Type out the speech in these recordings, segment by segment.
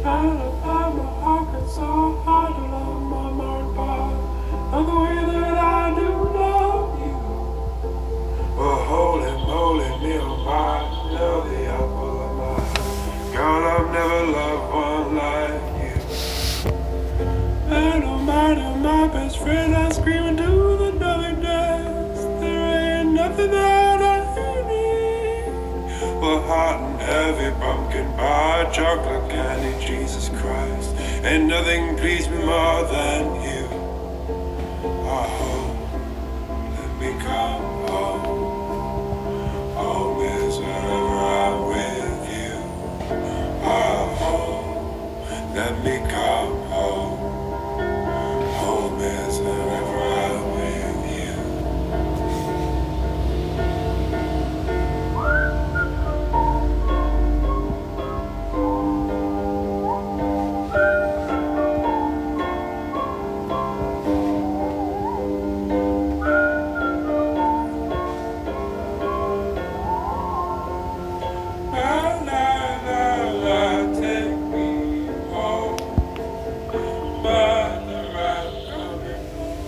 And I my heart gets so hard to love my mind, but not the way that I do love you. Well, holding me on my love, the apple of my eye. Girl, I've never loved one like you. And no matter my best friend, I scream into the darkness. There ain't nothing that I need. Well, hot and heavy pumpkin pie, chocolate candy, Jesus Christ. Ain't nothing please me more than you. Oh, let me come home. Home is wherever I'm with you. Oh, let me come home. Home is wherever I'm with you. La la la la, take me home. Mother, I'm coming home.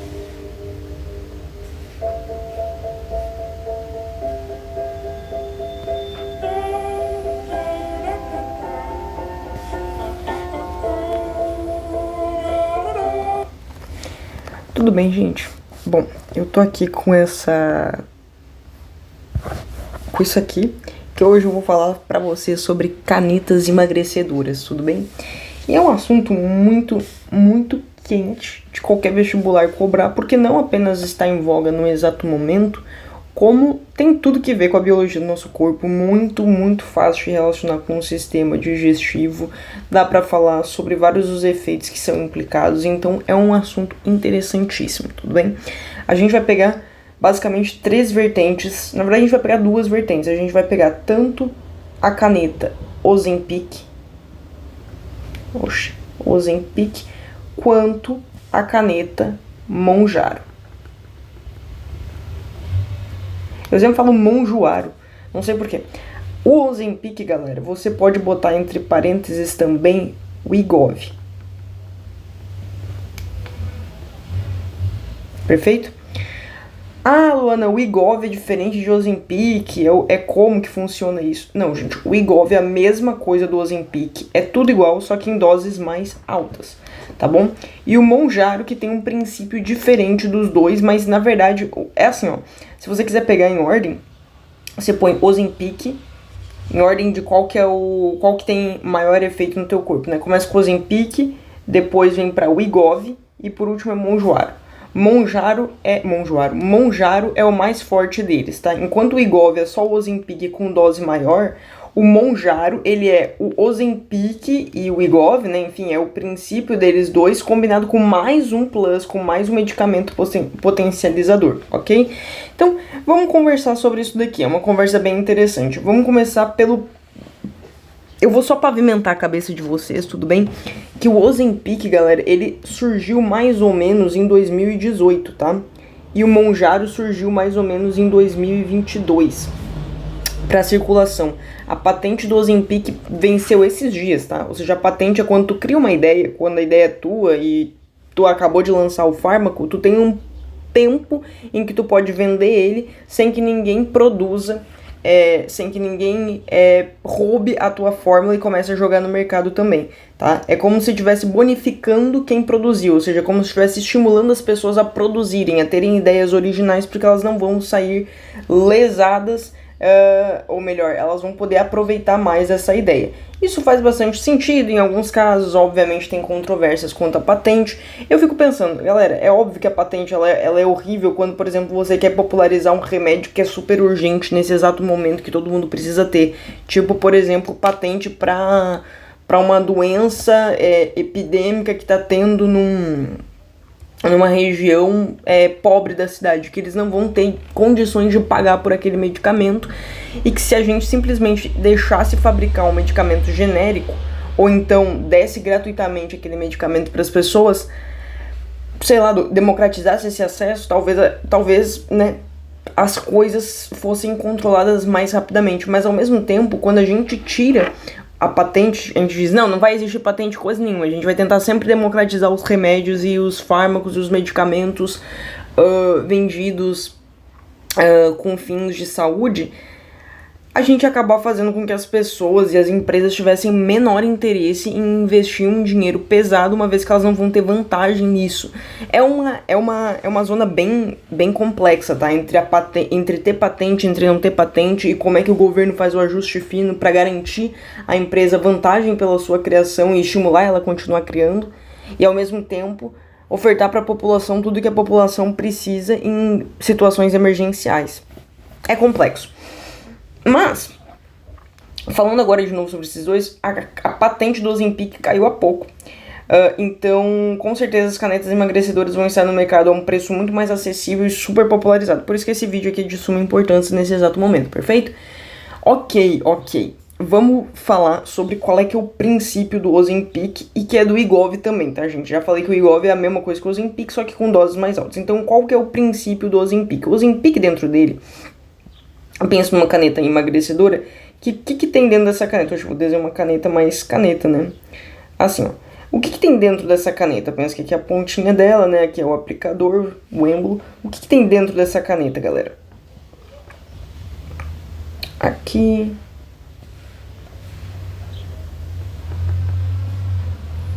Tudo bem, gente? Bom, eu tô aqui com isso aqui, que hoje eu vou falar pra você sobre canetas emagrecedoras, tudo bem? E é um assunto muito, muito quente de qualquer vestibular cobrar, porque não apenas está em voga no exato momento, como tem tudo que ver com a biologia do nosso corpo, muito, muito fácil de relacionar com o sistema digestivo, dá pra falar sobre vários dos efeitos que são implicados, então é um assunto interessantíssimo, tudo bem? A gente vai pegar basicamente 3 vertentes, na verdade a gente vai pegar 2 vertentes, a gente vai pegar tanto a caneta Ozempic, quanto a caneta Mounjaro. Eu sempre falo Mounjaro, não sei porquê. O Ozempic, galera, você pode botar entre parênteses também o Wegovy. Perfeito? Ah, Luana, o Wegovy é diferente de Ozempic, é como que funciona isso? Não, gente, o Wegovy é a mesma coisa do Ozempic, é tudo igual, só que em doses mais altas, tá bom? E o Mounjaro que tem um princípio diferente dos dois, mas na verdade é assim, ó, se você quiser pegar em ordem, você põe Ozempic em ordem de qual que tem maior efeito no teu corpo, né? Começa com Ozempic, depois vem pra Wegovy e por último é Mounjaro. Mounjaro é o mais forte deles, tá? Enquanto o Wegovy é só o Ozempic com dose maior, o Mounjaro, ele é o Ozempic e o Wegovy, né? Enfim, é o princípio deles dois combinado com mais um plus, com mais um medicamento potencializador, ok? Então, vamos conversar sobre isso daqui, é uma conversa bem interessante. Vamos começar pelo... Eu vou só pavimentar a cabeça de vocês, tudo bem? Que o Ozempic, galera, ele surgiu mais ou menos em 2018, tá? E o Mounjaro surgiu mais ou menos em 2022 para circulação. A patente do Ozempic venceu esses dias, tá? Ou seja, a patente é quando tu cria uma ideia, quando a ideia é tua e tu acabou de lançar o fármaco, tu tem um tempo em que tu pode vender ele sem que ninguém produza, sem que ninguém roube a tua fórmula e comece a jogar no mercado também, tá? É como se estivesse bonificando quem produziu, ou seja, como se estivesse estimulando as pessoas a produzirem, a terem ideias originais, porque elas não vão sair lesadas, ou melhor, elas vão poder aproveitar mais essa ideia. Isso faz bastante sentido, em alguns casos, obviamente tem controvérsias quanto à patente. Eu fico pensando, galera, é óbvio que a patente ela é horrível quando, por exemplo, você quer popularizar um remédio que é super urgente nesse exato momento que todo mundo precisa ter. Tipo, por exemplo, patente para uma doença epidêmica que está tendo numa região pobre da cidade, que eles não vão ter condições de pagar por aquele medicamento, e que se a gente simplesmente deixasse fabricar um medicamento genérico, ou então desse gratuitamente aquele medicamento para as pessoas, sei lá, democratizasse esse acesso, talvez, né, as coisas fossem controladas mais rapidamente. Mas ao mesmo tempo, quando a gente tira a patente, a gente diz, não vai existir patente coisa nenhuma, a gente vai tentar sempre democratizar os remédios e os fármacos e os medicamentos vendidos com fins de saúde, a gente acabar fazendo com que as pessoas e as empresas tivessem menor interesse em investir um dinheiro pesado, uma vez que elas não vão ter vantagem nisso. É uma zona bem complexa, tá? Entre ter patente, entre não ter patente, e como é que o governo faz o ajuste fino para garantir à empresa vantagem pela sua criação e estimular ela a continuar criando, e ao mesmo tempo ofertar para a população tudo que a população precisa em situações emergenciais. É complexo. Mas, falando agora de novo sobre esses dois, a patente do Ozempic caiu há pouco. Então, com certeza as canetas emagrecedoras vão estar no mercado a um preço muito mais acessível e super popularizado. Por isso que esse vídeo aqui é de suma importância nesse exato momento, perfeito? Ok. Vamos falar sobre qual é que é o princípio do Ozempic e que é do Wegovy também, tá, gente? Já falei que o Wegovy é a mesma coisa que o Ozempic, só que com doses mais altas. Então, qual que é o princípio do Ozempic? O Ozempic, dentro dele, pensa numa caneta emagrecedora. Que tem dentro dessa caneta? Hoje eu vou desenhar uma caneta mais caneta, né? Assim, ó. O que tem dentro dessa caneta? Pensa que aqui é a pontinha dela, né? Aqui é o aplicador, o êmbolo. O que tem dentro dessa caneta, galera? Aqui...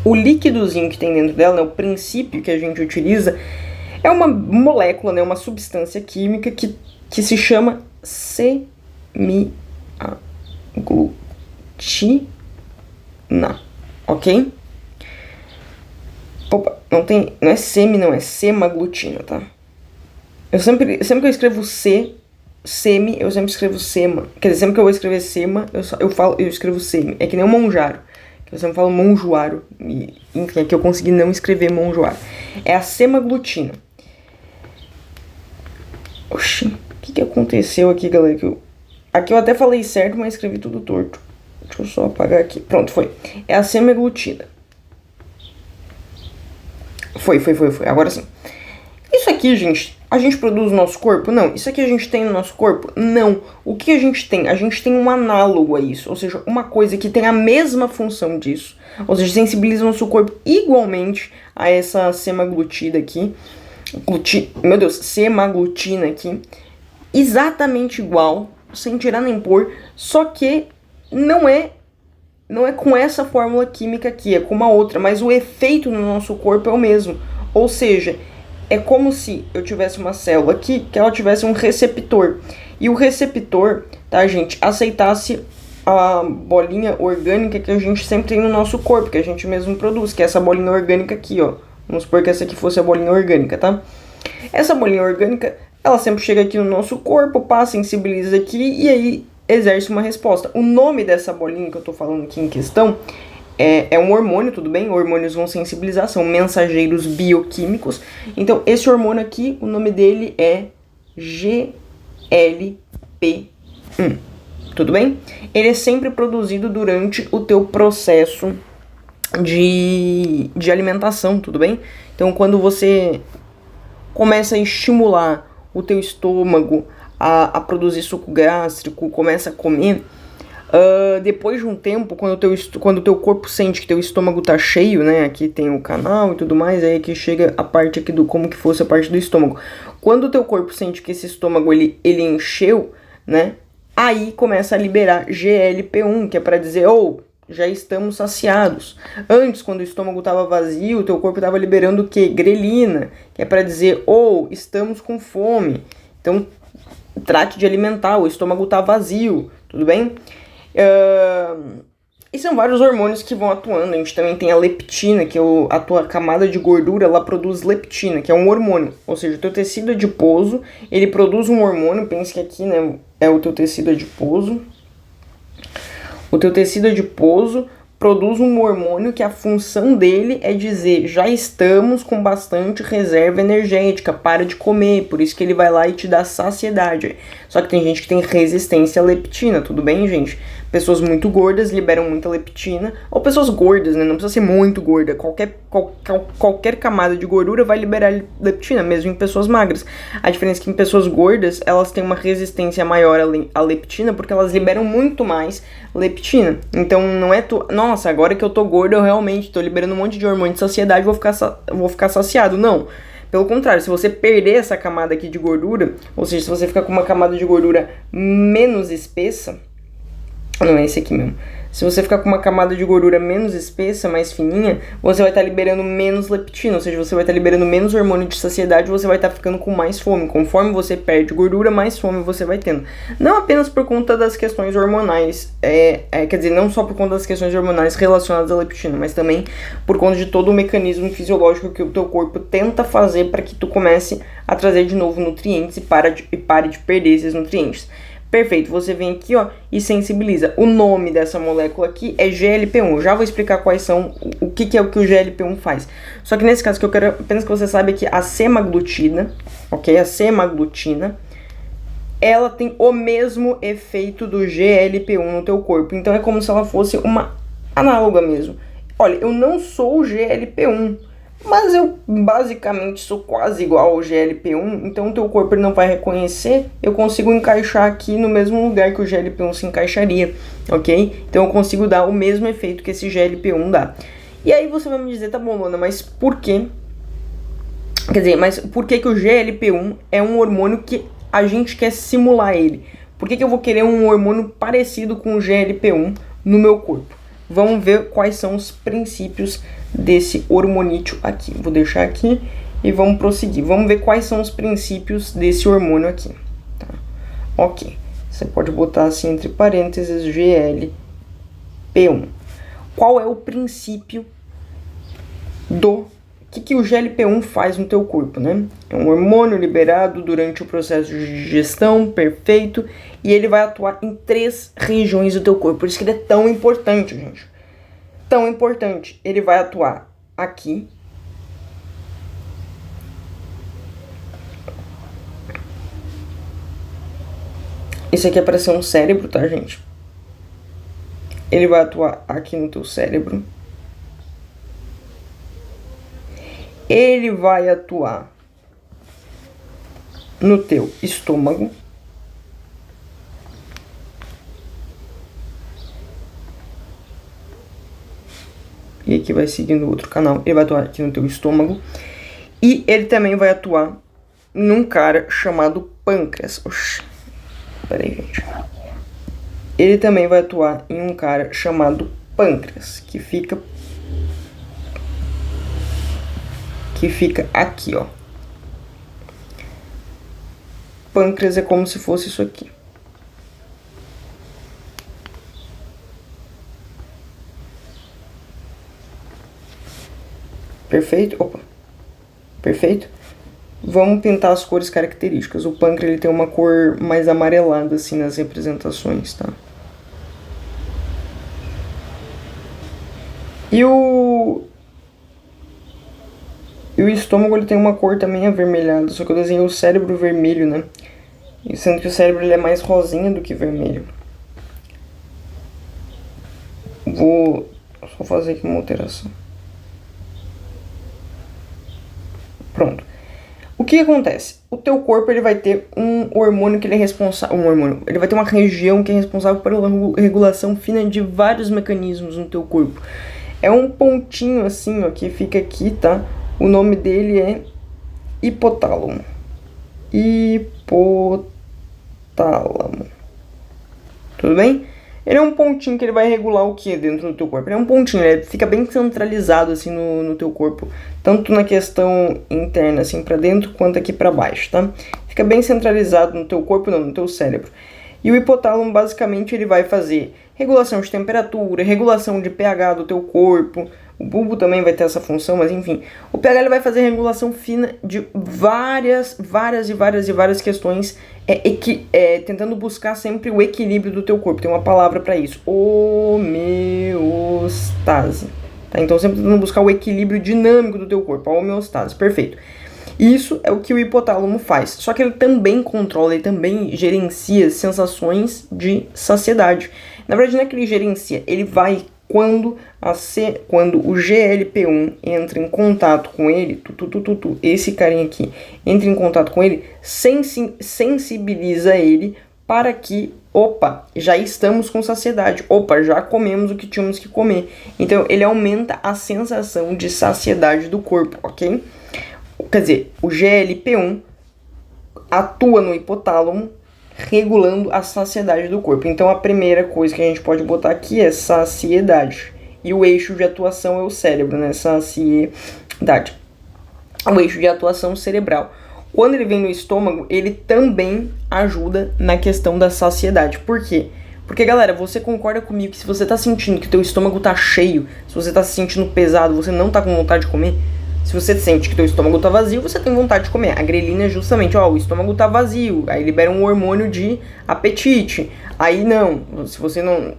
O líquidozinho que tem dentro dela, né, o princípio que a gente utiliza, é uma molécula, né, uma substância química que se chama semi-aglutina, ok? Opa, não é semi, não, é semaglutina, tá? Sempre que eu escrevo semi, eu sempre escrevo sema. Quer dizer, sempre que eu vou escrever sema, eu escrevo semi. É que nem o monjaro. Eu sempre falo monjoaro, e, enfim, aqui eu consegui não escrever monjoaro. É a semaglutina. Oxi, o que aconteceu aqui, galera? Aqui eu até falei certo, mas escrevi tudo torto. Deixa eu só apagar aqui. Pronto, foi. É a semaglutina. Foi. Agora sim. Isso aqui, gente, a gente produz no nosso corpo? Não. Isso aqui a gente tem no nosso corpo? Não. O que a gente tem? A gente tem um análogo a isso. Ou seja, uma coisa que tem a mesma função disso. Ou seja, sensibiliza o nosso corpo igualmente a essa semaglutida aqui. Meu Deus, semaglutina aqui. Exatamente igual, sem tirar nem pôr. Só que não é com essa fórmula química aqui, é com uma outra. Mas o efeito no nosso corpo é o mesmo. Ou seja... É como se eu tivesse uma célula aqui, que ela tivesse um receptor. E o receptor, tá, gente, aceitasse a bolinha orgânica que a gente sempre tem no nosso corpo, que a gente mesmo produz, que é essa bolinha orgânica aqui, ó. Vamos supor que essa aqui fosse a bolinha orgânica, tá? Essa bolinha orgânica, ela sempre chega aqui no nosso corpo, passa, sensibiliza aqui e aí exerce uma resposta. O nome dessa bolinha que eu tô falando aqui em questão... É um hormônio, tudo bem? Hormônios vão sensibilizar, são mensageiros bioquímicos. Então, esse hormônio aqui, o nome dele é GLP-1. Tudo bem? Ele é sempre produzido durante o teu processo de alimentação, tudo bem? Então, quando você começa a estimular o teu estômago a produzir suco gástrico, começa a comer... depois de um tempo, quando o teu corpo sente que teu estômago tá cheio, né? Aqui tem o canal e tudo mais, aí que chega a parte aqui como que fosse a parte do estômago. Quando o teu corpo sente que esse estômago ele encheu, né? Aí começa a liberar GLP-1, que é para dizer, já estamos saciados. Antes, quando o estômago tava vazio, o teu corpo tava liberando o quê? Grelina, que é para dizer, estamos com fome. Então, trate de alimentar, o estômago tá vazio, tudo bem? E são vários hormônios que vão atuando. A gente também tem a leptina, que é a tua camada de gordura, ela produz leptina, que é um hormônio. Ou seja, o teu tecido adiposo, ele produz um hormônio. Pense que aqui, né, é o teu tecido adiposo. O teu tecido adiposo produz um hormônio que a função dele é dizer, já estamos com bastante reserva energética, para de comer, por isso que ele vai lá e te dá saciedade. Só que tem gente que tem resistência à leptina, tudo bem, gente? Pessoas muito gordas liberam muita leptina, ou pessoas gordas, né? Não precisa ser muito gorda, qualquer qualquer camada de gordura vai liberar leptina, mesmo em pessoas magras. A diferença é que em pessoas gordas, elas têm uma resistência maior à leptina, porque elas liberam muito mais leptina. Então não é nossa, agora que eu tô gorda, eu realmente tô liberando um monte de hormônio de saciedade, vou ficar saciado. Não. Pelo contrário, se você perder essa camada aqui de gordura, ou seja, se você ficar com uma camada de gordura menos espessa, não é esse aqui mesmo. Se você ficar com uma camada de gordura menos espessa, mais fininha, você vai estar liberando menos leptina, ou seja, você vai estar liberando menos hormônio de saciedade, você vai estar ficando com mais fome. Conforme você perde gordura, mais fome você vai tendo. Não apenas por conta das questões hormonais, quer dizer, não só por conta das questões hormonais relacionadas à leptina, mas também por conta de todo o mecanismo fisiológico que o teu corpo tenta fazer para que tu comece a trazer de novo nutrientes e pare de perder esses nutrientes. Perfeito, você vem aqui, ó, e sensibiliza. O nome dessa molécula aqui é GLP-1. Eu já vou explicar quais são, o que é o que o GLP-1 faz. Só que nesse caso que eu quero apenas que você saiba que a semaglutida, ok? A semaglutida, ela tem o mesmo efeito do GLP-1 no teu corpo. Então é como se ela fosse uma análoga mesmo. Olha, eu não sou o GLP-1, mas eu basicamente sou quase igual ao GLP-1, então o teu corpo ele não vai reconhecer, eu consigo encaixar aqui no mesmo lugar que o GLP-1 se encaixaria, ok? Então eu consigo dar o mesmo efeito que esse GLP-1 dá. E aí você vai me dizer, tá bom, Luana, mas por quê? Quer dizer, mas por que o GLP-1 é um hormônio que a gente quer simular ele? Por que eu vou querer um hormônio parecido com o GLP-1 no meu corpo? Vamos ver quais são os princípios desse hormonídeo aqui. Vou deixar aqui e vamos prosseguir. Vamos ver quais são os princípios desse hormônio aqui. Tá? Ok. Você pode botar assim entre parênteses GLP-1. Qual é o princípio do... O que o GLP-1 faz no teu corpo, né? É um hormônio liberado durante o processo de digestão, perfeito, e ele vai atuar em 3 regiões do teu corpo. Por isso que ele é tão importante, gente. Tão importante. Ele vai atuar aqui. Isso aqui é para ser um cérebro, tá, gente? Ele vai atuar aqui no teu cérebro. Ele vai atuar no teu estômago. E aqui vai seguindo outro canal. Ele vai atuar aqui no teu estômago. E ele também vai atuar num cara chamado pâncreas. Oxi. Pera aí, gente. Ele também vai atuar em um cara chamado pâncreas, que fica aqui, ó. Pâncreas é como se fosse isso aqui. Perfeito? Opa. Perfeito? Vamos pintar as cores características. O pâncreas ele tem uma cor mais amarelada assim nas representações, tá? E o estômago ele tem uma cor também avermelhada, só que eu desenhei o cérebro vermelho, né? E sendo que o cérebro ele é mais rosinha do que vermelho. Vou só fazer aqui uma alteração. Pronto. O que acontece? O teu corpo ele vai ter um hormônio que ele é responsável, ele vai ter uma região que é responsável pela regulação fina de vários mecanismos no teu corpo. É um pontinho assim, ó, que fica aqui, tá? O nome dele é hipotálamo. Hipotálamo. Tudo bem? Ele é um pontinho que ele vai regular o que dentro do teu corpo. Ele é um pontinho, ele fica bem centralizado assim no teu corpo. Tanto na questão interna, assim, pra dentro, quanto aqui pra baixo, tá? Fica bem centralizado no teu corpo, não, no teu cérebro. E o hipotálamo, basicamente, ele vai fazer regulação de temperatura, regulação de pH do teu corpo. O bulbo também vai ter essa função, mas enfim. O pH ele vai fazer regulação fina de várias questões, tentando buscar sempre o equilíbrio do teu corpo. Tem uma palavra para isso, homeostase. Tá? Então sempre tentando buscar o equilíbrio dinâmico do teu corpo, a homeostase, perfeito. Isso é o que o hipotálamo faz. Só que ele também controla, ele também gerencia sensações de saciedade. Na verdade, não é que ele gerencia, ele vai quando o GLP-1 entra em contato com ele, esse carinha aqui entra em contato com ele, sensibiliza ele para que, opa, já estamos com saciedade, opa, já comemos o que tínhamos que comer. Então ele aumenta a sensação de saciedade do corpo, ok? Quer dizer, o GLP-1 atua no hipotálamo, regulando a saciedade do corpo. Então a primeira coisa que a gente pode botar aqui é saciedade. E o eixo de atuação é o cérebro, né? Saciedade. O eixo de atuação cerebral. Quando ele vem no estômago, ele também ajuda na questão da saciedade. Por quê? Porque, galera, você concorda comigo que se você tá sentindo que o teu estômago tá cheio, se você tá se sentindo pesado, você não tá com vontade de comer, se você sente que teu estômago tá vazio, você tem vontade de comer. A grelina é justamente, o estômago tá vazio, aí libera um hormônio de apetite. Aí não, se você não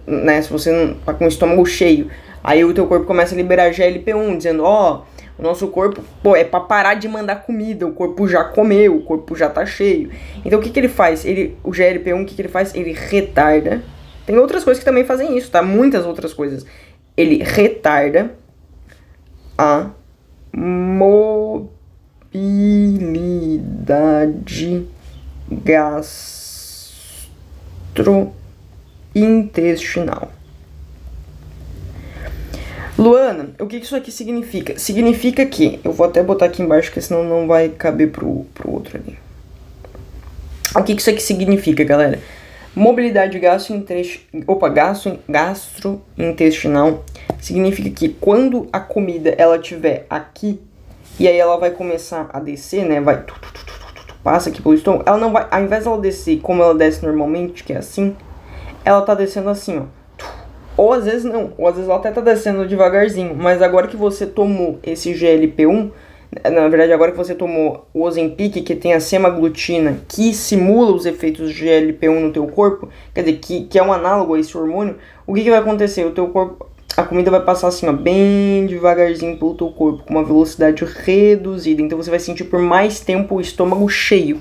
tá com o estômago cheio, aí o teu corpo começa a liberar GLP-1, dizendo, o nosso corpo, é pra parar de mandar comida, o corpo já comeu, o corpo já tá cheio. Então o que ele faz? O GLP-1, o que ele faz? Ele retarda. Tem outras coisas que também fazem isso, tá? Muitas outras coisas. Ele retarda a mobilidade gastrointestinal. Luana, o que isso aqui significa? Significa que, eu vou até botar aqui embaixo, porque senão não vai caber pro outro ali. O que isso aqui significa, galera? Mobilidade gastrointestinal significa que quando a comida ela estiver aqui, e aí ela vai começar a descer, né? Vai passa aqui pelo estômago, ela não vai, ao invés dela descer como ela desce normalmente, que é assim, ela tá descendo assim, ó. Ou às vezes não, ou às vezes ela até tá descendo devagarzinho, mas agora que você tomou esse GLP-1, na verdade agora que você tomou o Ozempic, que tem a semaglutida, que simula os efeitos do GLP-1 no teu corpo, quer dizer, que é um análogo a esse hormônio, o que vai acontecer? O teu corpo, a comida vai passar assim, ó, bem devagarzinho pelo teu corpo, com uma velocidade reduzida, então você vai sentir por mais tempo o estômago cheio.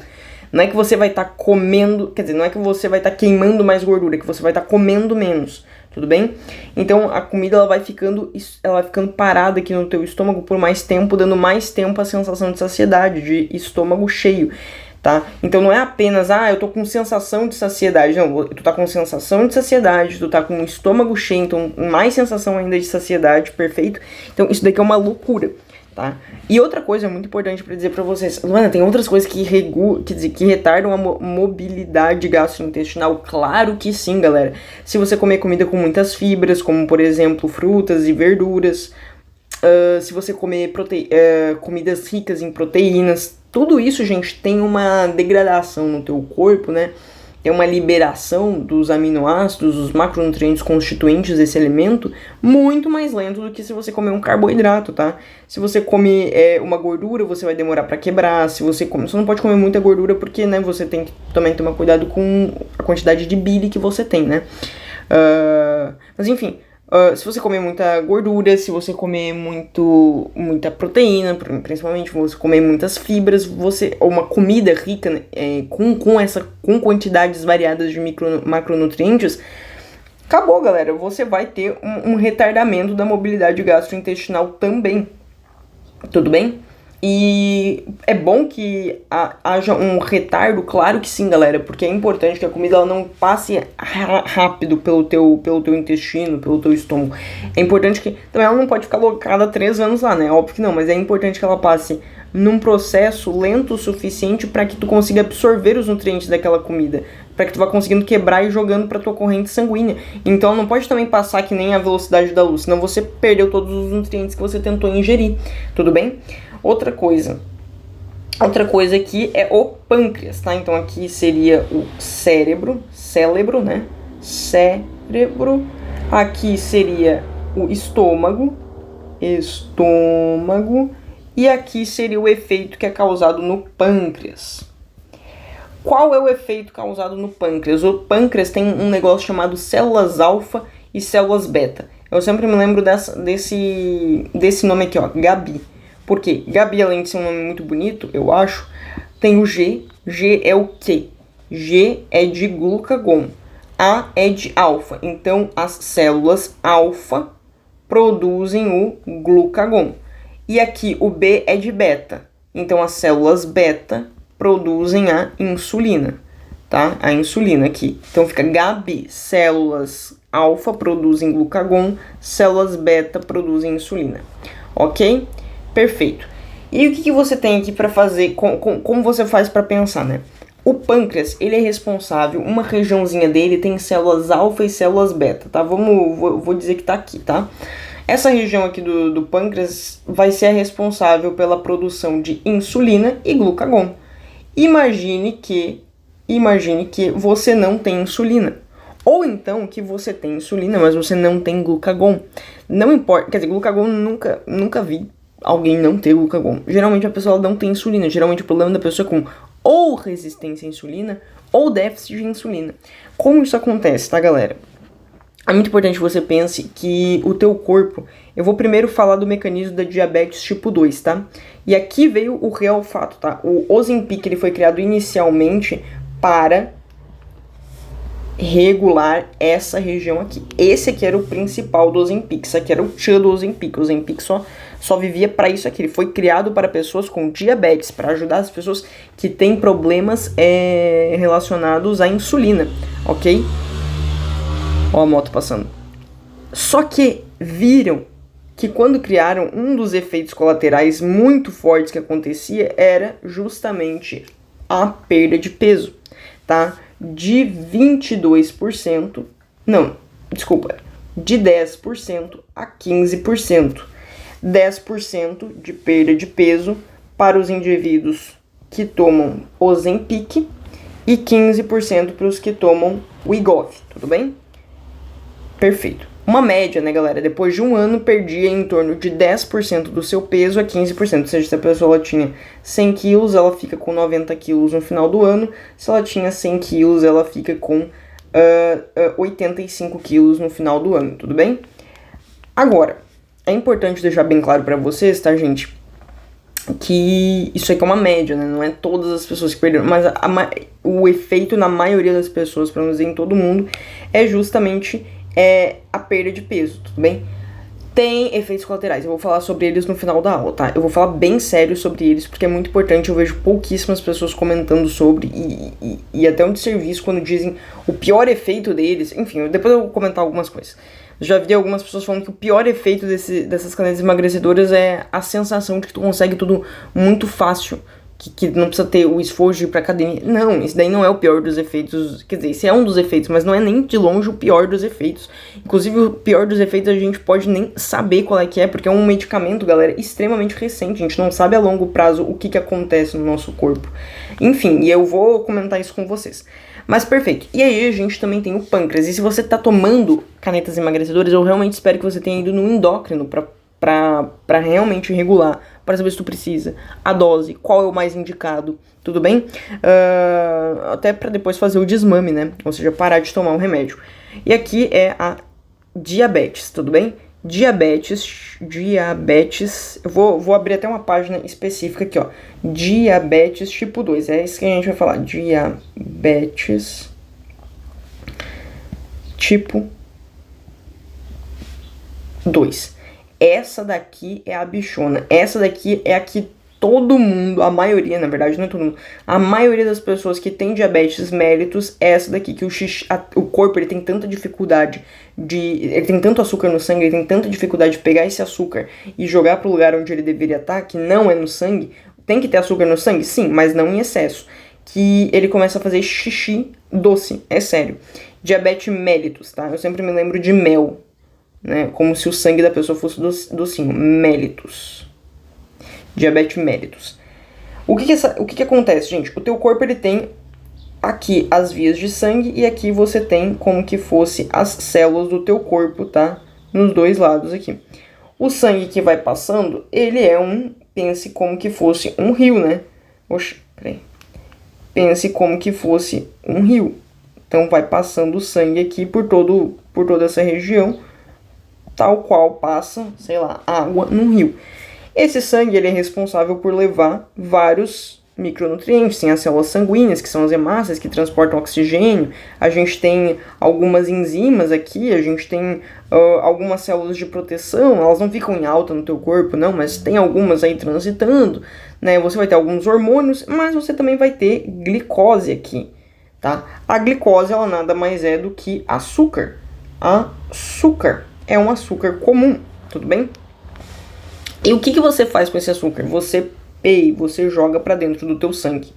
Não é que você vai estar comendo, quer dizer, não é que você vai estar queimando mais gordura, é que você vai estar comendo menos. Tudo bem? Então a comida ela vai ficando parada aqui no teu estômago por mais tempo, dando mais tempo a sensação de saciedade, de estômago cheio, tá? Então não é apenas, eu tô com sensação de saciedade, não, tu tá com sensação de saciedade, tu tá com o estômago cheio, então mais sensação ainda de saciedade, perfeito? Então isso daqui é uma loucura, tá? E outra coisa muito importante para dizer para vocês, Luana, tem outras coisas que retardam a mobilidade gastrointestinal? Claro que sim, galera. Se você comer comida com muitas fibras, como por exemplo frutas e verduras, se você comer comidas ricas em proteínas, tudo isso, gente, tem uma degradação no teu corpo, né? Tem uma liberação dos aminoácidos, dos macronutrientes constituintes desse alimento, muito mais lento do que se você comer um carboidrato, tá? Se você comer uma gordura, você vai demorar para quebrar. Você não pode comer muita gordura porque, né, você tem que também tomar cuidado com a quantidade de bile que você tem, né? Mas enfim, se você comer muita gordura, se você comer muita proteína, principalmente se você comer muitas fibras, ou uma comida rica, né, com quantidades variadas de macronutrientes, acabou, galera. Você vai ter um retardamento da mobilidade gastrointestinal também. Tudo bem? E é bom que haja um retardo, claro que sim, galera, porque é importante que a comida ela não passe rápido pelo teu intestino, pelo teu estômago. É importante que, também ela não pode ficar alocada 3 anos lá, né? Óbvio que não, mas é importante que ela passe num processo lento o suficiente para que tu consiga absorver os nutrientes daquela comida, para que tu vá conseguindo quebrar e jogando para tua corrente sanguínea. Então ela não pode também passar que nem a velocidade da luz, senão você perdeu todos os nutrientes que você tentou ingerir, tudo bem? Outra coisa aqui é o pâncreas, tá? Então aqui seria o cérebro, né? Cérebro. Aqui seria o estômago. E aqui seria o efeito que é causado no pâncreas. Qual é o efeito causado no pâncreas? O pâncreas tem um negócio chamado células alfa e células beta. Eu sempre me lembro desse nome aqui, ó, Gabi. Porque Gabi, além de ser um nome muito bonito, eu acho, tem o G. G é o quê? G é de glucagon. A é de alfa. Então, as células alfa produzem o glucagon. E aqui o B é de beta. Então as células beta produzem a insulina, tá? A insulina aqui. Então fica GAB, células alfa produzem glucagon, células beta produzem insulina. Ok? Perfeito. E o que você tem aqui para fazer? Como você faz para pensar, né? O pâncreas, ele é responsável, uma regiãozinha dele tem células alfa e células beta, tá? Vou dizer que tá aqui, tá? Essa região aqui do pâncreas vai ser a responsável pela produção de insulina e glucagon. Imagine que você não tem insulina. Ou então que você tem insulina, mas você não tem glucagon. Não importa, quer dizer, glucagon nunca vi alguém não ter glucagon. Geralmente a pessoa não tem insulina. Geralmente o problema da pessoa é com ou resistência à insulina ou déficit de insulina. Como isso acontece, tá, galera? É muito importante que você pense que o teu corpo... Eu vou primeiro falar do mecanismo da diabetes tipo 2, tá? E aqui veio o real fato, tá? O Ozempic, ele foi criado inicialmente para regular essa região aqui. Esse aqui era o principal do Ozempic. Isso aqui era o tchan do Ozempic. O Ozempic só vivia para isso aqui. Ele foi criado para pessoas com diabetes, para ajudar as pessoas que têm problemas relacionados à insulina, ok? Ó a moto passando. Só que viram que quando criaram, um dos efeitos colaterais muito fortes que acontecia era justamente a perda de peso, tá? De 22%, não, desculpa, de 10% a 15%. 10% de perda de peso para os indivíduos que tomam Ozempic e 15% para os que tomam Wegovy, tudo bem? Perfeito. Uma média, né, galera? Depois de um ano, perdia em torno de 10% do seu peso a 15%. Ou seja, se a pessoa tinha 100 quilos, ela fica com 90 quilos no final do ano. Se ela tinha 100 quilos, ela fica com 85 quilos no final do ano, tudo bem? Agora, é importante deixar bem claro pra vocês, tá, gente? Que isso aqui é uma média, né? Não é todas as pessoas que perderam, mas o efeito na maioria das pessoas, pra não dizer em todo mundo, é justamente a perda de peso, tudo bem? Tem efeitos colaterais, eu vou falar sobre eles no final da aula, tá? Eu vou falar bem sério sobre eles, porque é muito importante, eu vejo pouquíssimas pessoas comentando sobre, e até um desserviço quando dizem o pior efeito deles, enfim, depois eu vou comentar algumas coisas. Já vi algumas pessoas falando que o pior efeito dessas canetas emagrecedoras é a sensação de que tu consegue tudo muito fácil, que não precisa ter o esforço de ir pra academia. Não, isso daí não é o pior dos efeitos. Quer dizer, esse é um dos efeitos, mas não é nem de longe o pior dos efeitos. Inclusive, o pior dos efeitos a gente pode nem saber qual é que é, porque é um medicamento, galera, extremamente recente. A gente não sabe a longo prazo o que acontece no nosso corpo. Enfim, e eu vou comentar isso com vocês. Mas perfeito. E aí a gente também tem o pâncreas. E se você tá tomando canetas emagrecedoras, eu realmente espero que você tenha ido no endócrino pra realmente regular, para saber se tu precisa, a dose, qual é o mais indicado, tudo bem? Até para depois fazer o desmame, né? Ou seja, parar de tomar o remédio. E aqui é a diabetes, tudo bem? Diabetes, eu vou abrir até uma página específica aqui, ó. Diabetes tipo 2, é isso que a gente vai falar. Diabetes tipo 2. Essa daqui é a bichona. Essa daqui é a que todo mundo, a maioria, na verdade, não é todo mundo, a maioria das pessoas que tem diabetes mellitus é essa daqui, que o corpo ele tem tanta dificuldade ele tem tanto açúcar no sangue, ele tem tanta dificuldade de pegar esse açúcar e jogar pro lugar onde ele deveria estar, que não é no sangue. Tem que ter açúcar no sangue? Sim, mas não em excesso. Que ele começa a fazer xixi doce, é sério. Diabetes mellitus, tá? Eu sempre me lembro de mel, né? Como se o sangue da pessoa fosse docinho. Mellitus. Diabetes mellitus. O que acontece, gente? O teu corpo, ele tem aqui as vias de sangue e aqui você tem como que fosse as células do teu corpo, tá? Nos dois lados aqui. O sangue que vai passando, ele é pense como que fosse um rio, né? Oxe, peraí. Pense como que fosse um rio. Então vai passando o sangue aqui por toda essa região, tal qual passa, sei lá, água num rio. Esse sangue ele é responsável por levar vários micronutrientes, tem as células sanguíneas, que são as hemácias, que transportam oxigênio, a gente tem algumas enzimas aqui, a gente tem algumas células de proteção, elas não ficam em alta no teu corpo, não, mas tem algumas aí transitando, né? Você vai ter alguns hormônios, mas você também vai ter glicose aqui, tá? A glicose, ela nada mais é do que açúcar. Açúcar é um açúcar comum, tudo bem? E o que você faz com esse açúcar? Você joga para dentro do teu sangue,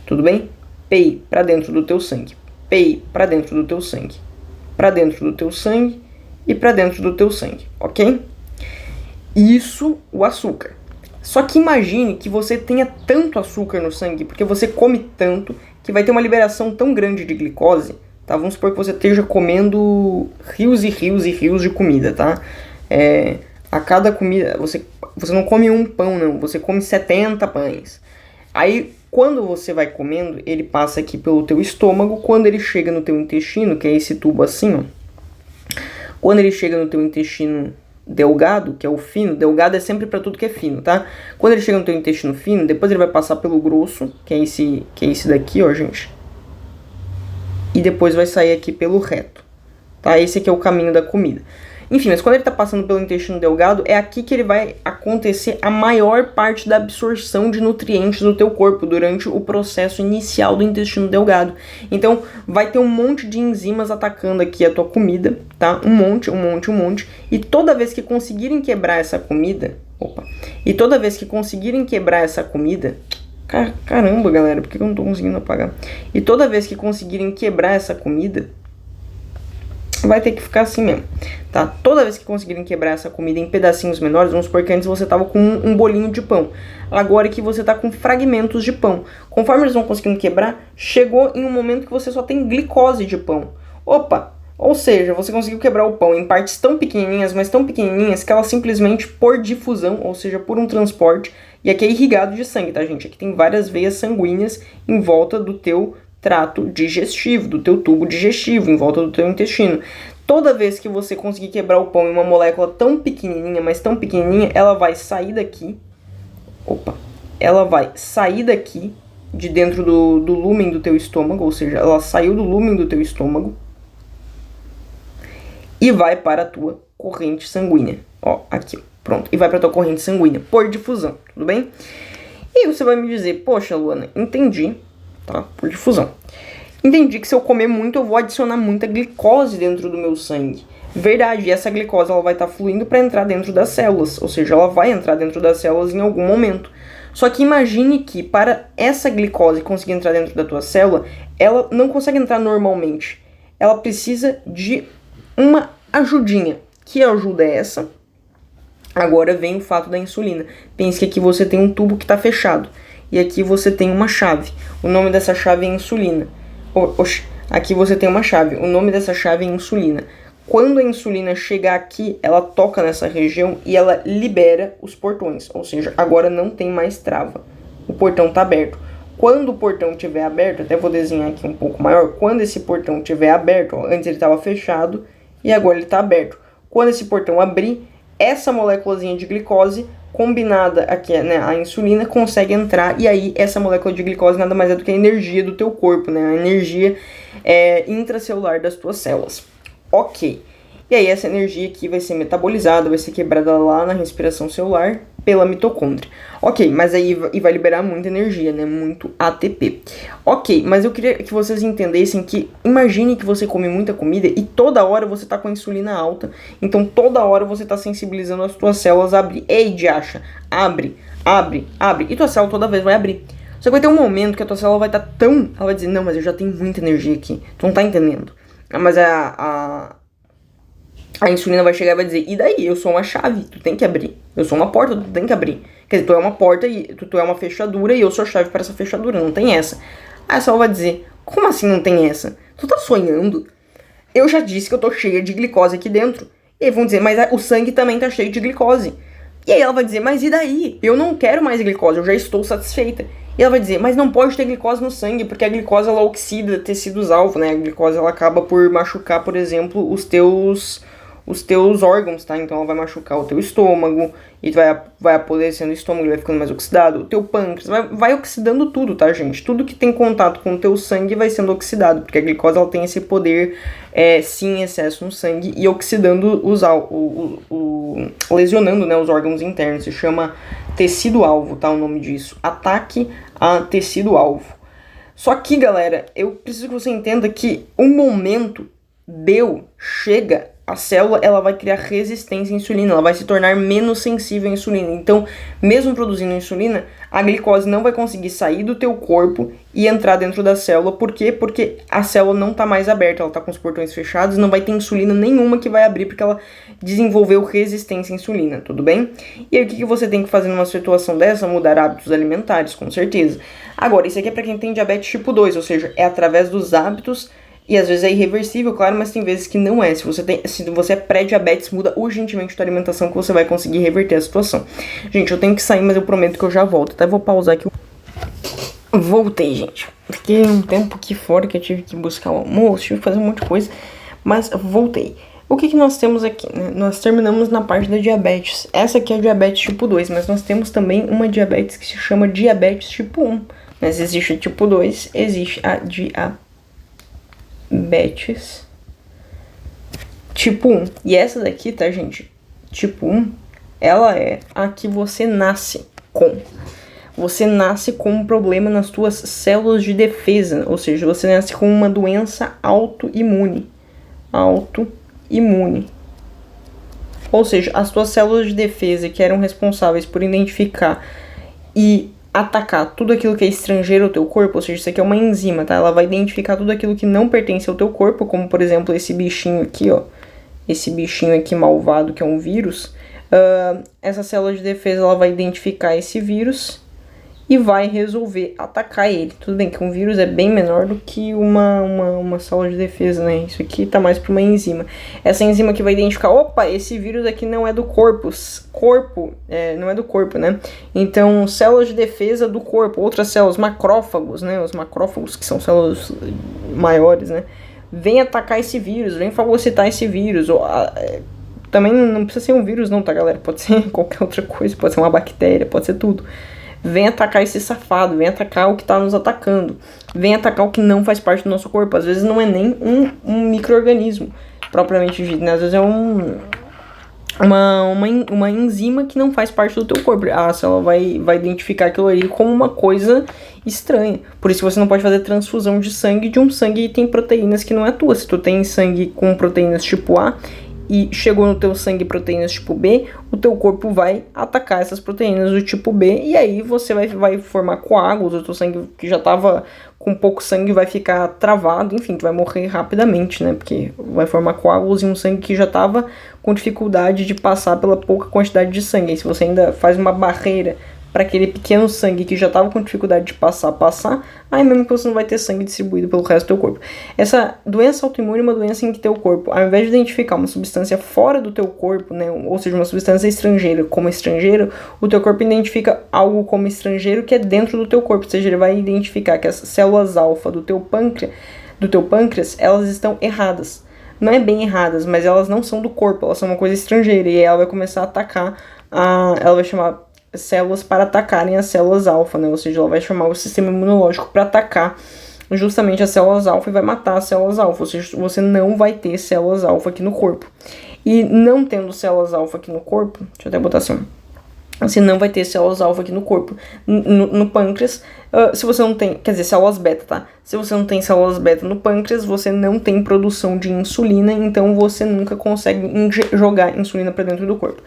tudo bem? Para dentro do teu sangue, para dentro do teu sangue, para dentro do teu sangue e para dentro do teu sangue, ok? Isso, o açúcar. Só que imagine que você tenha tanto açúcar no sangue, porque você come tanto, que vai ter uma liberação tão grande de glicose, tá? Vamos supor que você esteja comendo rios e rios e rios de comida, tá? A cada comida, você não come um pão, não. Você come 70 pães. Aí, quando você vai comendo, ele passa aqui pelo teu estômago. Quando ele chega no teu intestino, que é esse tubo assim, ó. Quando ele chega no teu intestino delgado, que é o fino. Delgado é sempre pra tudo que é fino, tá? Quando ele chega no teu intestino fino, depois ele vai passar pelo grosso, que é esse daqui, ó, gente. E depois vai sair aqui pelo reto, tá? Esse aqui é o caminho da comida. Enfim, mas quando ele está passando pelo intestino delgado, é aqui que ele vai acontecer a maior parte da absorção de nutrientes do teu corpo durante o processo inicial do intestino delgado. Então, vai ter um monte de enzimas atacando aqui a tua comida, tá? Um monte. E toda vez que conseguirem quebrar essa comida... Caramba, galera, por que eu não tô conseguindo apagar? E toda vez que conseguirem quebrar essa comida... vai ter que ficar assim mesmo, tá? Toda vez que conseguirem quebrar essa comida em pedacinhos menores, vamos supor que antes você tava com um bolinho de pão. Agora que você tá com fragmentos de pão. Conforme eles vão conseguindo quebrar, chegou em um momento que você só tem glicose de pão. Opa! Ou seja, você conseguiu quebrar o pão em partes tão pequenininhas, mas tão pequenininhas, que ela simplesmente, por difusão, ou seja, por um transporte, e aqui é irrigado de sangue, tá, gente? Aqui tem várias veias sanguíneas em volta do teu trato digestivo, do teu tubo digestivo, em volta do teu intestino. Toda vez que você conseguir quebrar o pão em uma molécula tão pequenininha, mas tão pequenininha, ela vai sair daqui. Ela vai sair daqui, de dentro do lúmen do teu estômago, ou seja, ela saiu do lúmen do teu estômago e vai para a tua corrente sanguínea. Ó, aqui, pronto. E vai para a tua corrente sanguínea, por difusão, tudo bem? E você vai me dizer, poxa, Luana, entendi. Tá? Por difusão. Entendi que se eu comer muito, eu vou adicionar muita glicose dentro do meu sangue. Verdade, e essa glicose ela vai estar fluindo para entrar dentro das células, ou seja, ela vai entrar dentro das células em algum momento. Só que imagine que para essa glicose conseguir entrar dentro da tua célula, ela não consegue entrar normalmente. Ela precisa de uma ajudinha. Que ajuda é essa? Agora vem o fato da insulina. Pense que aqui você tem um tubo que está fechado. E aqui você tem uma chave. O nome dessa chave é insulina. Aqui você tem uma chave. O nome dessa chave é insulina. Quando a insulina chegar aqui, ela toca nessa região e ela libera os portões. Ou seja, agora não tem mais trava. O portão está aberto. Quando o portão estiver aberto, até vou desenhar aqui um pouco maior. Quando esse portão estiver aberto, ó, antes ele estava fechado e agora ele está aberto. Quando esse portão abrir, essa moléculazinha de glicose combinada aqui, né, a insulina, consegue entrar, e aí essa molécula de glicose nada mais é do que a energia do teu corpo, né, a energia intracelular das tuas células. Ok. E aí essa energia aqui vai ser metabolizada, vai ser quebrada lá na respiração celular pela mitocôndria. Ok, mas aí vai liberar muita energia, né? Muito ATP. Ok, mas eu queria que vocês entendessem que imagine que você come muita comida e toda hora você tá com a insulina alta. Então toda hora você tá sensibilizando as tuas células a abrir. Ei, Diacha, abre. E tua célula toda vez vai abrir. Só que vai ter um momento que a tua célula vai estar tão... Ela vai dizer, não, mas eu já tenho muita energia aqui. Tu não tá entendendo. Mas a insulina vai chegar e vai dizer, e daí? Eu sou uma chave, tu tem que abrir. Eu sou uma porta, tu tem que abrir. Quer dizer, tu é uma porta, e tu é uma fechadura e eu sou a chave para essa fechadura, não tem essa. Aí a célula vai dizer, como assim não tem essa? Tu tá sonhando? Eu já disse que eu tô cheia de glicose aqui dentro. E aí vão dizer, mas o sangue também tá cheio de glicose. E aí ela vai dizer, mas e daí? Eu não quero mais glicose, eu já estou satisfeita. E ela vai dizer, mas não pode ter glicose no sangue, porque a glicose ela oxida tecidos-alvo, né? A glicose ela acaba por machucar, por exemplo, os teus os teus órgãos, tá? Então ela vai machucar o teu estômago, e vai apodrecendo o estômago, ele vai ficando mais oxidado, o teu pâncreas, vai oxidando tudo, tá, gente? Tudo que tem contato com o teu sangue vai sendo oxidado, porque a glicose, ela tem esse poder, sim, em excesso no sangue, e oxidando, lesionando, né, os órgãos internos, se chama tecido-alvo, tá, o nome disso, ataque a tecido-alvo. Só que, galera, eu preciso que você entenda que o momento chega, a célula, ela vai criar resistência à insulina, ela vai se tornar menos sensível à insulina. Então, mesmo produzindo insulina, a glicose não vai conseguir sair do teu corpo e entrar dentro da célula. Por quê? Porque a célula não está mais aberta, ela está com os portões fechados, não vai ter insulina nenhuma que vai abrir, porque ela desenvolveu resistência à insulina, tudo bem? E aí, o que você tem que fazer numa situação dessa? Mudar hábitos alimentares, com certeza. Agora, isso aqui é para quem tem diabetes tipo 2, ou seja, é através dos hábitos. E às vezes é irreversível, claro, mas tem vezes que não é. Se você é pré-diabetes, muda urgentemente a tua alimentação que você vai conseguir reverter a situação. Gente, eu tenho que sair, mas eu prometo que eu já volto. Até vou pausar aqui. Voltei, gente. Fiquei um tempo aqui fora que eu tive que buscar o almoço, tive que fazer um monte de coisa, mas voltei. O que nós temos aqui, né? Nós terminamos na parte da diabetes. Essa aqui é a diabetes tipo 2, mas nós temos também uma diabetes que se chama diabetes tipo 1. Mas existe o tipo 2, existe a diabetes tipo 1. E essa daqui, tá, gente? Tipo 1, ela é a que você nasce com. Você nasce com um problema nas tuas células de defesa. Ou seja, você nasce com uma doença autoimune. Ou seja, as tuas células de defesa que eram responsáveis por identificar e atacar tudo aquilo que é estrangeiro ao teu corpo, ou seja, isso aqui é uma enzima, tá? Ela vai identificar tudo aquilo que não pertence ao teu corpo, como por exemplo esse bichinho aqui, ó. Esse bichinho aqui malvado que é um vírus. Essa célula de defesa, ela vai identificar esse vírus e vai resolver atacar ele. Tudo bem que um vírus é bem menor do que uma célula de defesa, né? Isso aqui tá mais para uma enzima. Essa enzima que vai identificar, opa, esse vírus aqui não é do corpo. Não é do corpo, né? Então, células de defesa do corpo, outras células, macrófagos, né? Os macrófagos, que são células maiores, né? Vem atacar esse vírus, vem fagocitar esse vírus. Também não precisa ser um vírus não, tá, galera? Pode ser qualquer outra coisa, pode ser uma bactéria, pode ser tudo. Vem atacar esse safado, vem atacar o que está nos atacando, vem atacar o que não faz parte do nosso corpo. Às vezes não é nem um micro-organismo propriamente dito, né? Às vezes é uma enzima que não faz parte do teu corpo. A célula vai identificar aquilo ali como uma coisa estranha. Por isso você não pode fazer transfusão de sangue de um sangue que tem proteínas que não é tua. Se tu tem sangue com proteínas tipo A e chegou no teu sangue proteínas tipo B, o teu corpo vai atacar essas proteínas do tipo B, e aí você vai formar coágulos, o teu sangue que já estava com pouco sangue vai ficar travado, enfim, tu vai morrer rapidamente, né, porque vai formar coágulos em um sangue que já estava com dificuldade de passar pela pouca quantidade de sangue. E se você ainda faz uma barreira para aquele pequeno sangue que já estava com dificuldade de passar, aí mesmo que você não vai ter sangue distribuído pelo resto do teu corpo. Essa doença autoimune é uma doença em que teu corpo, ao invés de identificar uma substância fora do teu corpo, né, ou seja, uma substância estrangeira como estrangeiro, o teu corpo identifica algo como estrangeiro que é dentro do teu corpo, ou seja, ele vai identificar que as células alfa do teu pâncreas, elas estão erradas. Não é bem erradas, mas elas não são do corpo, elas são uma coisa estrangeira, e aí ela vai começar a atacar, ela vai chamar células para atacarem as células alfa, né? Ou seja, ela vai chamar o sistema imunológico para atacar justamente as células alfa e vai matar as células alfa. Ou seja, você não vai ter células alfa aqui no corpo. E não tendo células alfa aqui no corpo, deixa eu até botar assim, você não vai ter células alfa aqui no corpo, no pâncreas. Se você não tem, quer dizer, células beta, tá? Se você não tem células beta no pâncreas, você não tem produção de insulina, então você nunca consegue jogar insulina para dentro do corpo.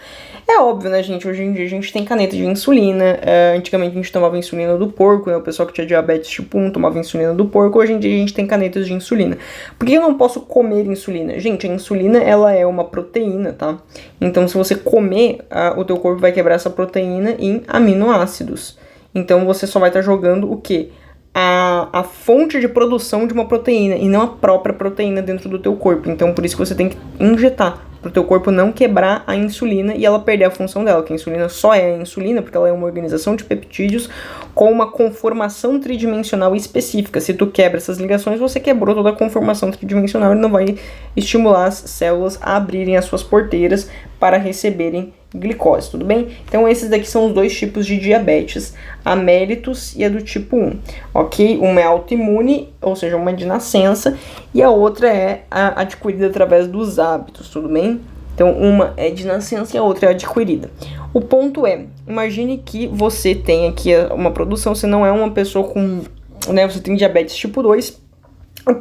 É óbvio, né, gente? Hoje em dia a gente tem caneta de insulina. Antigamente a gente tomava insulina do porco, né? O pessoal que tinha diabetes tipo 1 tomava insulina do porco. Hoje em dia a gente tem canetas de insulina. Por que eu não posso comer insulina? Gente, a insulina, ela é uma proteína, tá? Então, se você comer, o teu corpo vai quebrar essa proteína em aminoácidos. Então, você só vai estar jogando o quê? A fonte de produção de uma proteína e não a própria proteína dentro do teu corpo. Então, por isso que você tem que injetar, para o teu corpo não quebrar a insulina e ela perder a função dela, que a insulina só é a insulina, porque ela é uma organização de peptídeos com uma conformação tridimensional específica. Se tu quebra essas ligações, você quebrou toda a conformação tridimensional e não vai estimular as células a abrirem as suas porteiras para receberem glicose, tudo bem? Então esses daqui são os dois tipos de diabetes, a mellitus e a do tipo 1, ok? Uma é autoimune, ou seja, uma de nascença, e a outra é a adquirida através dos hábitos, tudo bem? Então uma é de nascença e a outra é adquirida. O ponto é, imagine que você tem aqui uma produção, você não é uma pessoa com, né, você tem diabetes tipo 2,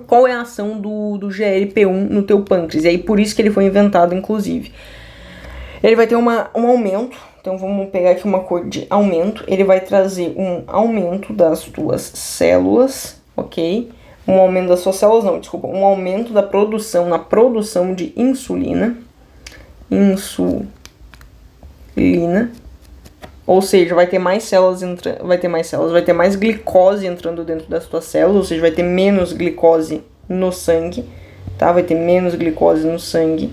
qual é a ação do GLP-1 no teu pâncreas? E aí por isso que ele foi inventado, inclusive. Ele vai ter um aumento, então vamos pegar aqui uma cor de aumento, ele vai trazer um aumento das tuas células, ok? Um aumento das suas células, não, desculpa, um aumento da produção, na produção de insulina, ou seja, vai ter mais células, vai ter mais glicose entrando dentro das tuas células, ou seja, vai ter menos glicose no sangue, tá? Vai ter menos glicose no sangue.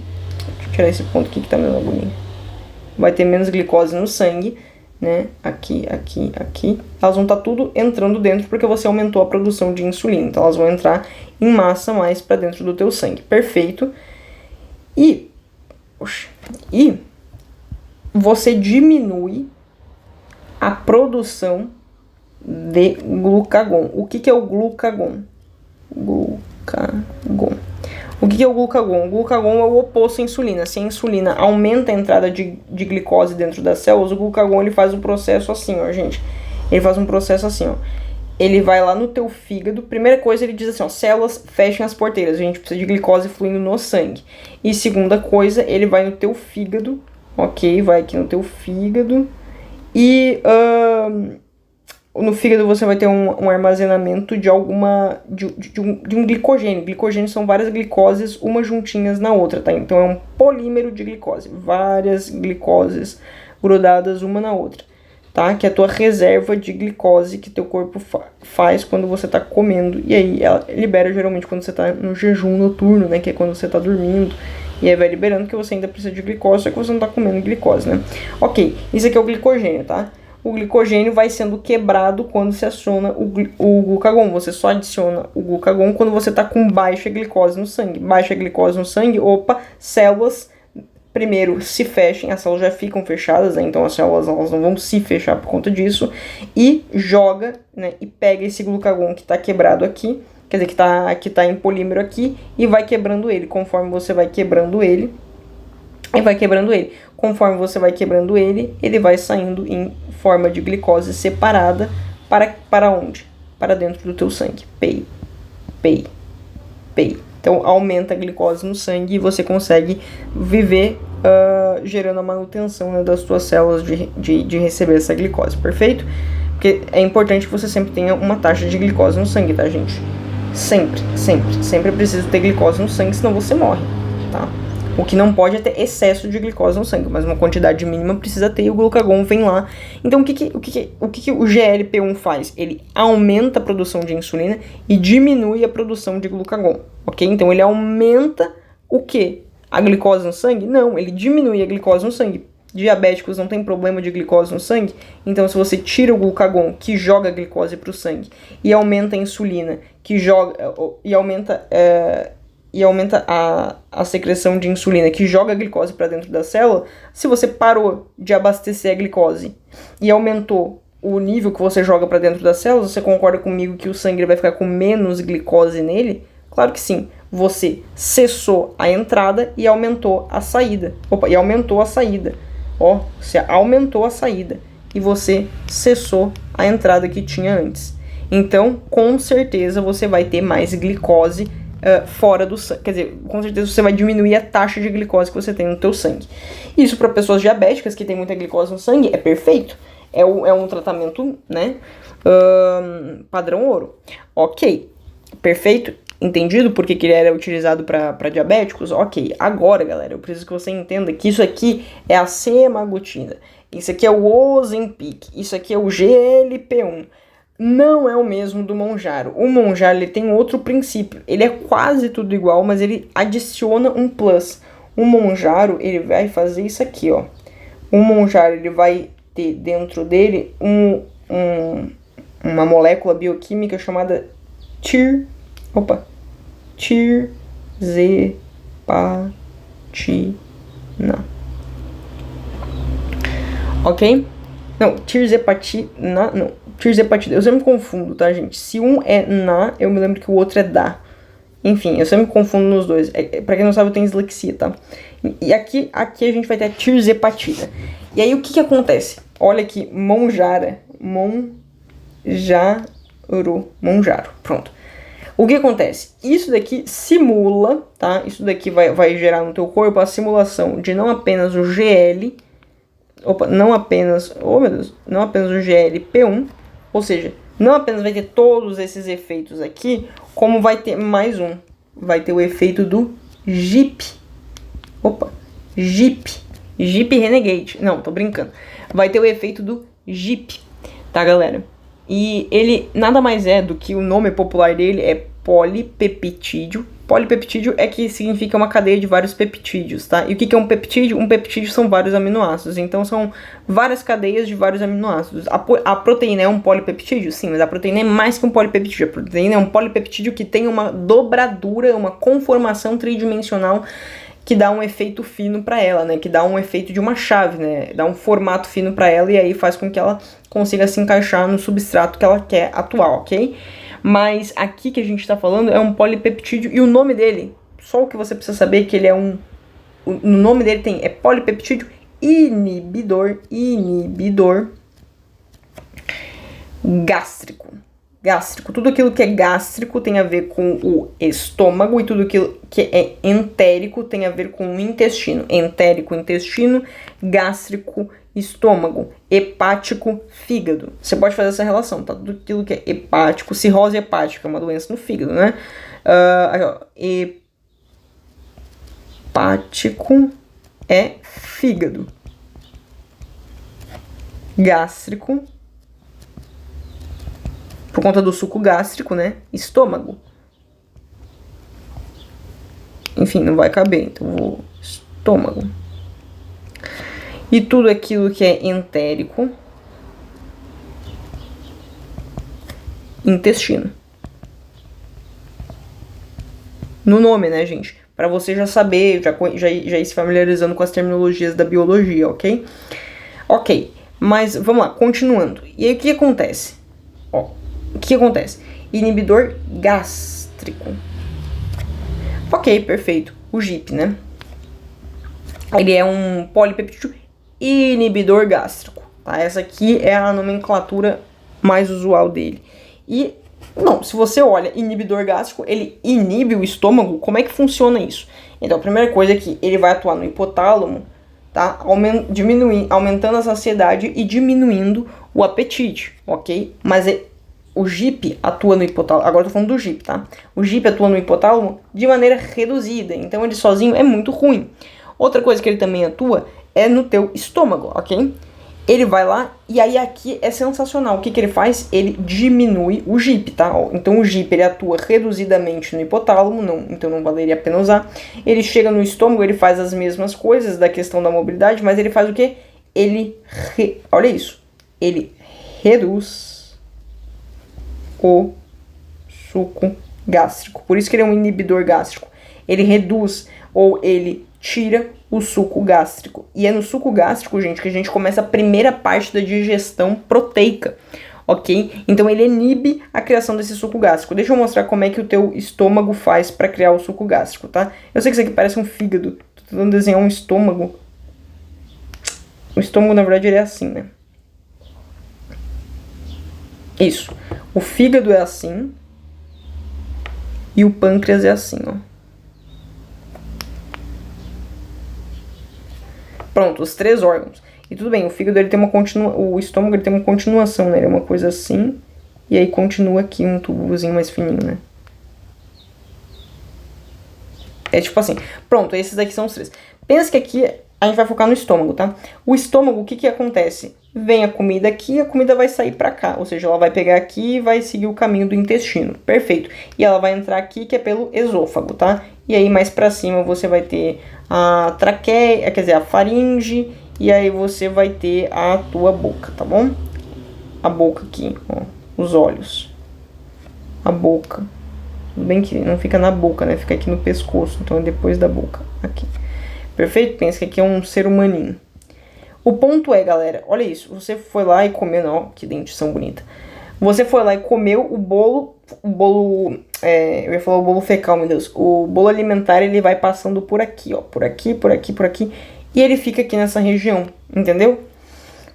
Deixa eu tirar esse ponto aqui que tá meio agonia. Vai ter menos glicose no sangue, né? Aqui. Elas vão estar tudo entrando dentro porque você aumentou a produção de insulina. Então elas vão entrar em massa mais para dentro do teu sangue. Perfeito. E você diminui a produção de glucagon. O que é o glucagon? O que é o glucagon? O glucagon é o oposto à insulina. Se a insulina aumenta a entrada de glicose dentro das células, o glucagon ele faz um processo assim, ó, gente. Ele faz um processo assim, ó. Ele vai lá no teu fígado. Primeira coisa, ele diz assim, ó, células fechem as porteiras. A gente precisa de glicose fluindo no sangue. E segunda coisa, ele vai no teu fígado, ok? Vai aqui no teu fígado. E no fígado você vai ter um armazenamento de um glicogênio. Glicogênio são várias glicoses, uma juntinhas na outra, tá? Então é um polímero de glicose, várias glicoses grudadas uma na outra, tá? Que é a tua reserva de glicose que teu corpo faz quando você tá comendo. E aí ela libera geralmente quando você tá no jejum noturno, né? Que é quando você tá dormindo. E aí vai liberando que você ainda precisa de glicose, só que você não tá comendo glicose, né? Ok, isso aqui é o glicogênio, tá? O glicogênio vai sendo quebrado quando se aciona o glucagon. Você só adiciona o glucagon quando você está com baixa glicose no sangue. Baixa glicose no sangue, células primeiro se fechem, as células já ficam fechadas, né? Então as células elas não vão se fechar por conta disso. E joga, né? E pega esse glucagon que está quebrado aqui, quer dizer, que tá em polímero aqui, e vai quebrando ele. Conforme você vai quebrando ele, Conforme você vai quebrando ele, ele vai saindo em forma de glicose separada para onde? Para dentro do teu sangue. PEI. Então aumenta a glicose no sangue e você consegue viver gerando a manutenção, né, das tuas células de receber essa glicose, perfeito? Porque é importante que você sempre tenha uma taxa de glicose no sangue, tá, gente? Sempre é preciso ter glicose no sangue, senão você morre, tá? O que não pode é ter excesso de glicose no sangue, mas uma quantidade mínima precisa ter e o glucagon vem lá. Então o que o GLP-1 faz? Ele aumenta a produção de insulina e diminui a produção de glucagon, ok? Então ele aumenta o quê? A glicose no sangue? Não, ele diminui a glicose no sangue. Diabéticos não tem problema de glicose no sangue, então se você tira o glucagon, que joga a glicose para o sangue, e aumenta a insulina, que joga, e aumenta a secreção de insulina, que joga a glicose para dentro da célula, se você parou de abastecer a glicose e aumentou o nível que você joga para dentro das células, você concorda comigo que o sangue vai ficar com menos glicose nele? Claro que sim. Você cessou a entrada e aumentou a saída. Você aumentou a saída e você cessou a entrada que tinha antes. Então, com certeza, você vai ter mais glicose fora do sangue. Quer dizer, com certeza você vai diminuir a taxa de glicose que você tem no teu sangue. Isso para pessoas diabéticas que tem muita glicose no sangue é perfeito. É um tratamento, né, padrão ouro. Ok, perfeito. Entendido por que ele era utilizado para diabéticos? Ok, agora, galera, eu preciso que você entenda que isso aqui é a semaglutida, isso aqui é o Ozempic, isso aqui é o GLP-1. Não é o mesmo do Mounjaro. O Mounjaro ele tem outro princípio. Ele é quase tudo igual, mas ele adiciona um plus. O Mounjaro ele vai fazer isso aqui, ó. O Mounjaro ele vai ter dentro dele uma molécula bioquímica chamada tirzepatina. Ok? Não, tirzepatina, não. Tirzepatina, eu sempre me confundo, tá, gente? Se um é na, eu me lembro que o outro é da. Enfim, eu sempre me confundo nos dois. Pra quem não sabe, eu tenho dislexia, tá? E aqui a gente vai ter a tirzepatina. E aí, o que acontece? Olha aqui, Monjaro, pronto. O que acontece? Isso daqui simula, tá? Isso daqui vai gerar no teu corpo a simulação de não apenas o GL, não apenas o GLP1, ou seja, não apenas vai ter todos esses efeitos aqui, como vai ter mais um. Vai ter o efeito do GIP. GIP Renegade. Não, tô brincando. Vai ter o efeito do GIP, tá, galera? E ele nada mais é do que o nome popular dele é polipeptídeo. Polipeptídeo é que significa uma cadeia de vários peptídeos, tá? E o que é um peptídeo? Um peptídeo são vários aminoácidos, então são várias cadeias de vários aminoácidos. A proteína é um polipeptídeo? Sim, mas a proteína é mais que um polipeptídeo. A proteína é um polipeptídeo que tem uma dobradura, uma conformação tridimensional que dá um efeito fino para ela, né? Que dá um efeito de uma chave, né? Dá um formato fino para ela e aí faz com que ela consiga se encaixar no substrato que ela quer atuar, ok? Mas aqui que a gente está falando é um polipeptídeo e o nome dele, só o que você precisa saber é que ele é o nome dele é polipeptídeo inibidor gástrico. Tudo aquilo que é gástrico tem a ver com o estômago e tudo aquilo que é entérico tem a ver com o intestino. Entérico, intestino, gástrico, estômago, hepático, fígado. Você pode fazer essa relação, tá? Tudo aquilo que é hepático, cirrose hepática, é uma doença no fígado, né? Hepático é fígado. Gástrico, por conta do suco gástrico, né? Estômago. Enfim, não vai caber, então vou estômago. E tudo aquilo que é entérico, intestino. No nome, né, gente? Para você já saber, já ir se familiarizando com as terminologias da biologia, ok? Ok, mas vamos lá, continuando. E aí o que acontece? O que acontece? Inibidor gástrico. Ok, perfeito. O GIP, né? Ele é um polipeptídeo inibidor gástrico, tá? Essa aqui é a nomenclatura mais usual dele. E, não, se você olha inibidor gástrico, ele inibe o estômago. Como é que funciona isso? Então, a primeira coisa é que ele vai atuar no hipotálamo, tá? Aumentando a saciedade e diminuindo o apetite, ok? Mas o GIP atua no hipotálamo, agora eu tô falando do GIP, tá? O GIP atua no hipotálamo de maneira reduzida, então ele sozinho é muito ruim. Outra coisa que ele também atua é no teu estômago, ok? Ele vai lá e aí aqui é sensacional. O que ele faz? Ele diminui o GIP, tá? Então o GIP ele atua reduzidamente no hipotálamo, então não valeria a pena usar. Ele chega no estômago, ele faz as mesmas coisas da questão da mobilidade, mas ele faz o quê? Olha isso. Ele reduz o suco gástrico. Por isso que ele é um inibidor gástrico. Ele reduz ou ele tira o suco gástrico. E é no suco gástrico, gente, que a gente começa a primeira parte da digestão proteica, ok? Então ele inibe a criação desse suco gástrico. Deixa eu mostrar como é que o teu estômago faz para criar o suco gástrico, tá? Eu sei que isso aqui parece um fígado. Tô tentando desenhar um estômago. O estômago, na verdade, ele é assim, né? Isso. O fígado é assim. E o pâncreas é assim, ó. Pronto, os três órgãos. E tudo bem, o fígado ele tem o estômago ele tem uma continuação, né? Ele é uma coisa assim, e aí continua aqui um tubozinho mais fininho, né? É tipo assim. Pronto, esses aqui são os três. Pensa que aqui a gente vai focar no estômago, tá? O estômago, o que acontece? Vem a comida aqui e a comida vai sair pra cá. Ou seja, ela vai pegar aqui e vai seguir o caminho do intestino. Perfeito. E ela vai entrar aqui, que é pelo esôfago, tá? E aí mais pra cima você vai ter a traqueia, quer dizer, a faringe. E aí você vai ter a tua boca, tá bom? A boca aqui, ó. os olhos, a boca. Tudo bem que não fica na boca, né? Fica aqui no pescoço, então é depois da boca, aqui. Perfeito? Pensa que aqui é um ser humaninho. O ponto é, galera, olha isso. Você foi lá e comeu, não, que dentição bonita. Você foi lá e comeu o bolo, eu ia falar o bolo fecal, meu Deus. O bolo alimentar, ele vai passando por aqui, ó, por aqui, por aqui, por aqui. E ele fica aqui nessa região, entendeu?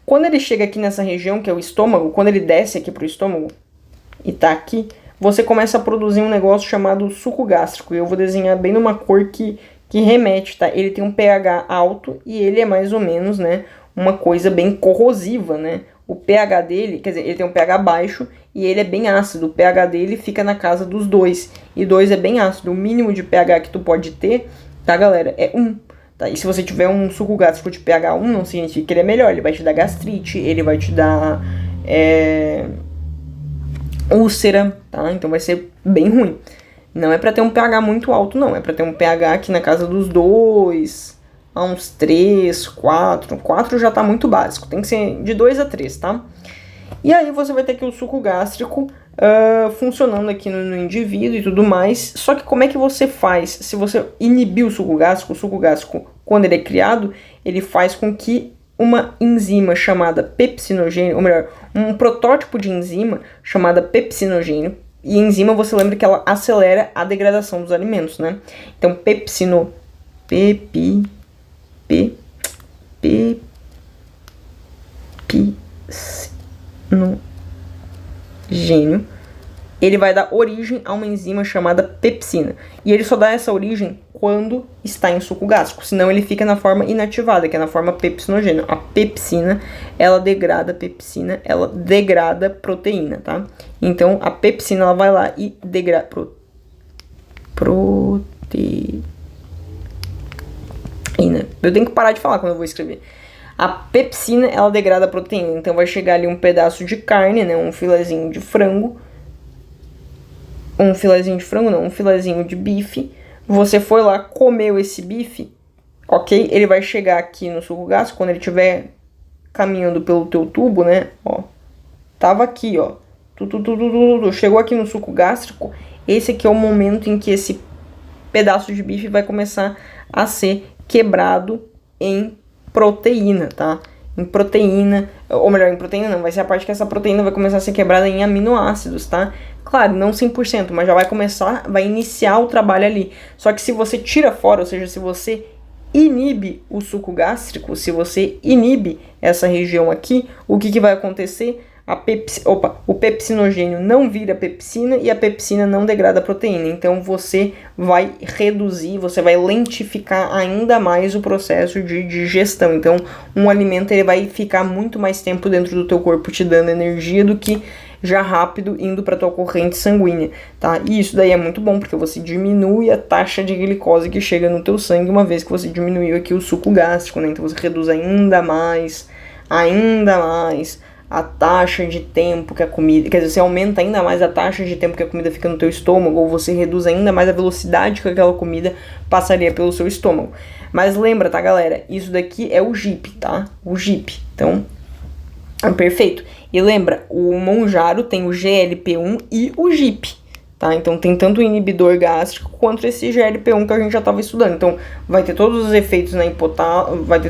Quando ele chega aqui nessa região, que é o estômago, quando ele desce aqui pro estômago e tá aqui, você começa a produzir um negócio chamado suco gástrico. E eu vou desenhar bem numa cor que remete, tá? Ele tem um pH alto e ele é mais ou menos, né, uma coisa bem corrosiva, né? O pH dele, quer dizer, ele tem um pH baixo e ele é bem ácido. O pH dele fica na casa dos 2. E 2 é bem ácido. O mínimo de pH que tu pode ter, tá, galera, é 1. Tá? E se você tiver um suco gástrico de pH 1, não significa que ele é melhor. Ele vai te dar gastrite, ele vai te dar úlcera, tá? Então vai ser bem ruim. Não é pra ter um pH muito alto, não. É pra ter um pH aqui na casa dos 2, a uns 3, 4. 4 já tá muito básico. Tem que ser de 2 a 3, tá? E aí você vai ter aqui o suco gástrico funcionando aqui no indivíduo e tudo mais. Só que como é que você faz? Se você inibir o suco gástrico, quando ele é criado, ele faz com que uma enzima chamada pepsinogênio, ou melhor, um protótipo de enzima chamada pepsinogênio. E enzima, você lembra que ela acelera a degradação dos alimentos, né? Então, pepsinogênio, ele vai dar origem a uma enzima chamada pepsina. E ele só dá essa origem quando está em suco gástrico, senão ele fica na forma inativada, que é na forma pepsinogênio. A pepsina, ela degrada proteína, tá? Então, a pepsina, ela vai lá e degrada proteína. Eu tenho que parar de falar quando eu vou escrever. A pepsina, ela degrada a proteína. Então, vai chegar ali um pedaço de carne, né? Um filezinho de frango. Um filezinho de bife. Você foi lá, comeu esse bife, ok? Ele vai chegar aqui no suco gástrico, quando ele estiver caminhando pelo teu tubo, né? Ó, tava aqui, ó. Chegou aqui no suco gástrico. Esse aqui é o momento em que esse pedaço de bife vai começar a ser quebrado em proteína, tá? Em proteína, ou melhor, em proteína não, vai ser a parte que essa proteína vai começar a ser quebrada em aminoácidos, tá? Claro, não 100%, mas já vai iniciar o trabalho ali. Só que se você tira fora, ou seja, se você inibe o suco gástrico, se você inibe essa região aqui, o que vai acontecer? O pepsinogênio não vira pepsina e a pepsina não degrada a proteína. Então você vai reduzir, você vai lentificar ainda mais o processo de digestão. Então um alimento ele vai ficar muito mais tempo dentro do teu corpo te dando energia do que já rápido indo para tua corrente sanguínea, tá? E isso daí é muito bom porque você diminui a taxa de glicose que chega no teu sangue uma vez que você diminuiu aqui o suco gástrico, né? Então você reduz ainda mais a taxa de tempo que a comida... Quer dizer, você aumenta ainda mais a taxa de tempo que a comida fica no teu estômago, ou você reduz ainda mais a velocidade que aquela comida passaria pelo seu estômago. Mas lembra, tá, galera? Isso daqui é o GIP, tá? O GIP. Então, perfeito. E lembra, o Mounjaro tem o GLP-1 e o GIP, tá? Então tem tanto o inibidor gástrico quanto esse GLP-1 que a gente já estava estudando. Então vai ter todos os efeitos no hipotálamo, vai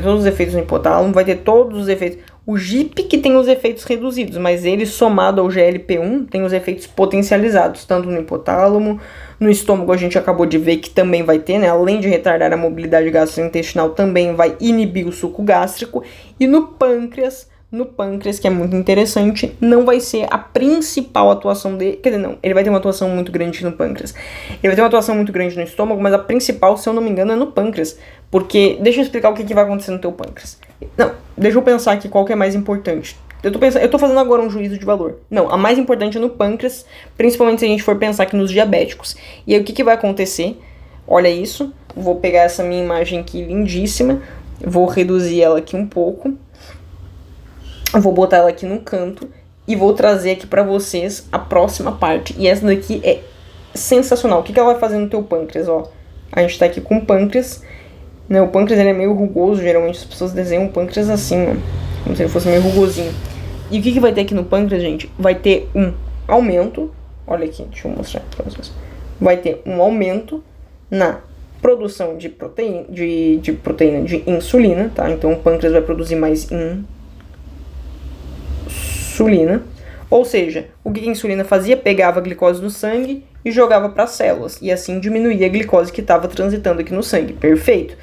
ter todos os efeitos... O GIP que tem os efeitos reduzidos, mas ele somado ao GLP-1 tem os efeitos potencializados, tanto no hipotálamo, no estômago a gente acabou de ver que também vai ter, né? Além de retardar a mobilidade gastrointestinal, também vai inibir o suco gástrico. E no pâncreas, que é muito interessante, não vai ser a principal atuação dele. Quer dizer, não, ele vai ter uma atuação muito grande no pâncreas. Ele vai ter uma atuação muito grande no estômago, mas a principal, se eu não me engano, é no pâncreas. Porque, deixa eu explicar o que vai acontecer no teu pâncreas. Não, deixa eu pensar aqui qual que é mais importante. Eu tô fazendo agora um juízo de valor. Não, a mais importante é no pâncreas, principalmente se a gente for pensar aqui nos diabéticos. E aí o que vai acontecer? Olha isso, vou pegar essa minha imagem aqui lindíssima, vou reduzir ela aqui um pouco. Vou botar ela aqui no canto e vou trazer aqui pra vocês a próxima parte. E essa daqui é sensacional. O que ela vai fazer no teu pâncreas, ó? A gente tá aqui com o pâncreas, né? O pâncreas ele é meio rugoso, geralmente as pessoas desenham o pâncreas assim, ó, como se ele fosse meio rugosinho. E o que vai ter aqui no pâncreas, gente? Vai ter aumento, olha aqui, deixa eu mostrar pra vocês, vai ter um aumento na produção de proteína de insulina, tá? Então o pâncreas vai produzir mais insulina. Ou seja, o que a insulina fazia? Pegava a glicose do sangue e jogava para as células. E assim diminuía a glicose que estava transitando aqui no sangue. Perfeito?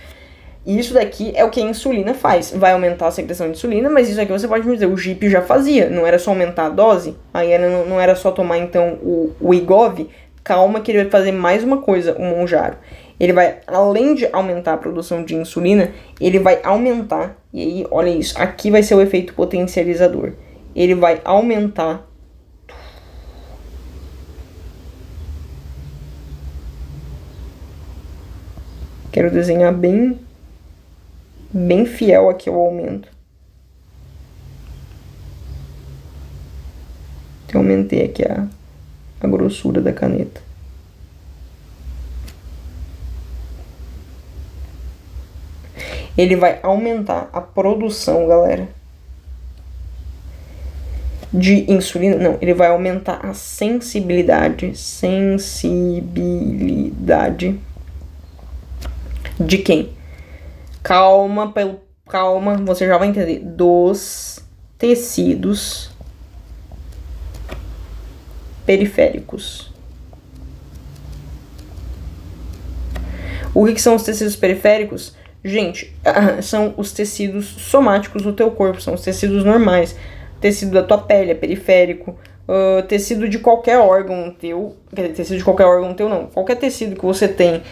E isso daqui é o que a insulina faz. Vai aumentar a secreção de insulina, mas isso aqui você pode me dizer, o GIP já fazia. Não era só aumentar a dose? Aí não era só tomar então o Wegovy. Calma que ele vai fazer mais uma coisa, o Mounjaro. Ele vai, além de aumentar a produção de insulina, ele vai aumentar, e aí, olha isso, aqui vai ser o efeito potencializador. Ele vai aumentar quero desenhar bem fiel aqui ao aumento. Eu aumentei aqui a grossura da caneta. Ele vai aumentar a produção, galera, de insulina. Não, ele vai aumentar a sensibilidade de quem? Calma, você já vai entender. Dos tecidos periféricos. O que são os tecidos periféricos? Gente, são os tecidos somáticos do teu corpo, são os tecidos normais. Tecido da tua pele é periférico, tecido de qualquer órgão teu, quer dizer, tecido de qualquer órgão teu não, qualquer tecido que você tem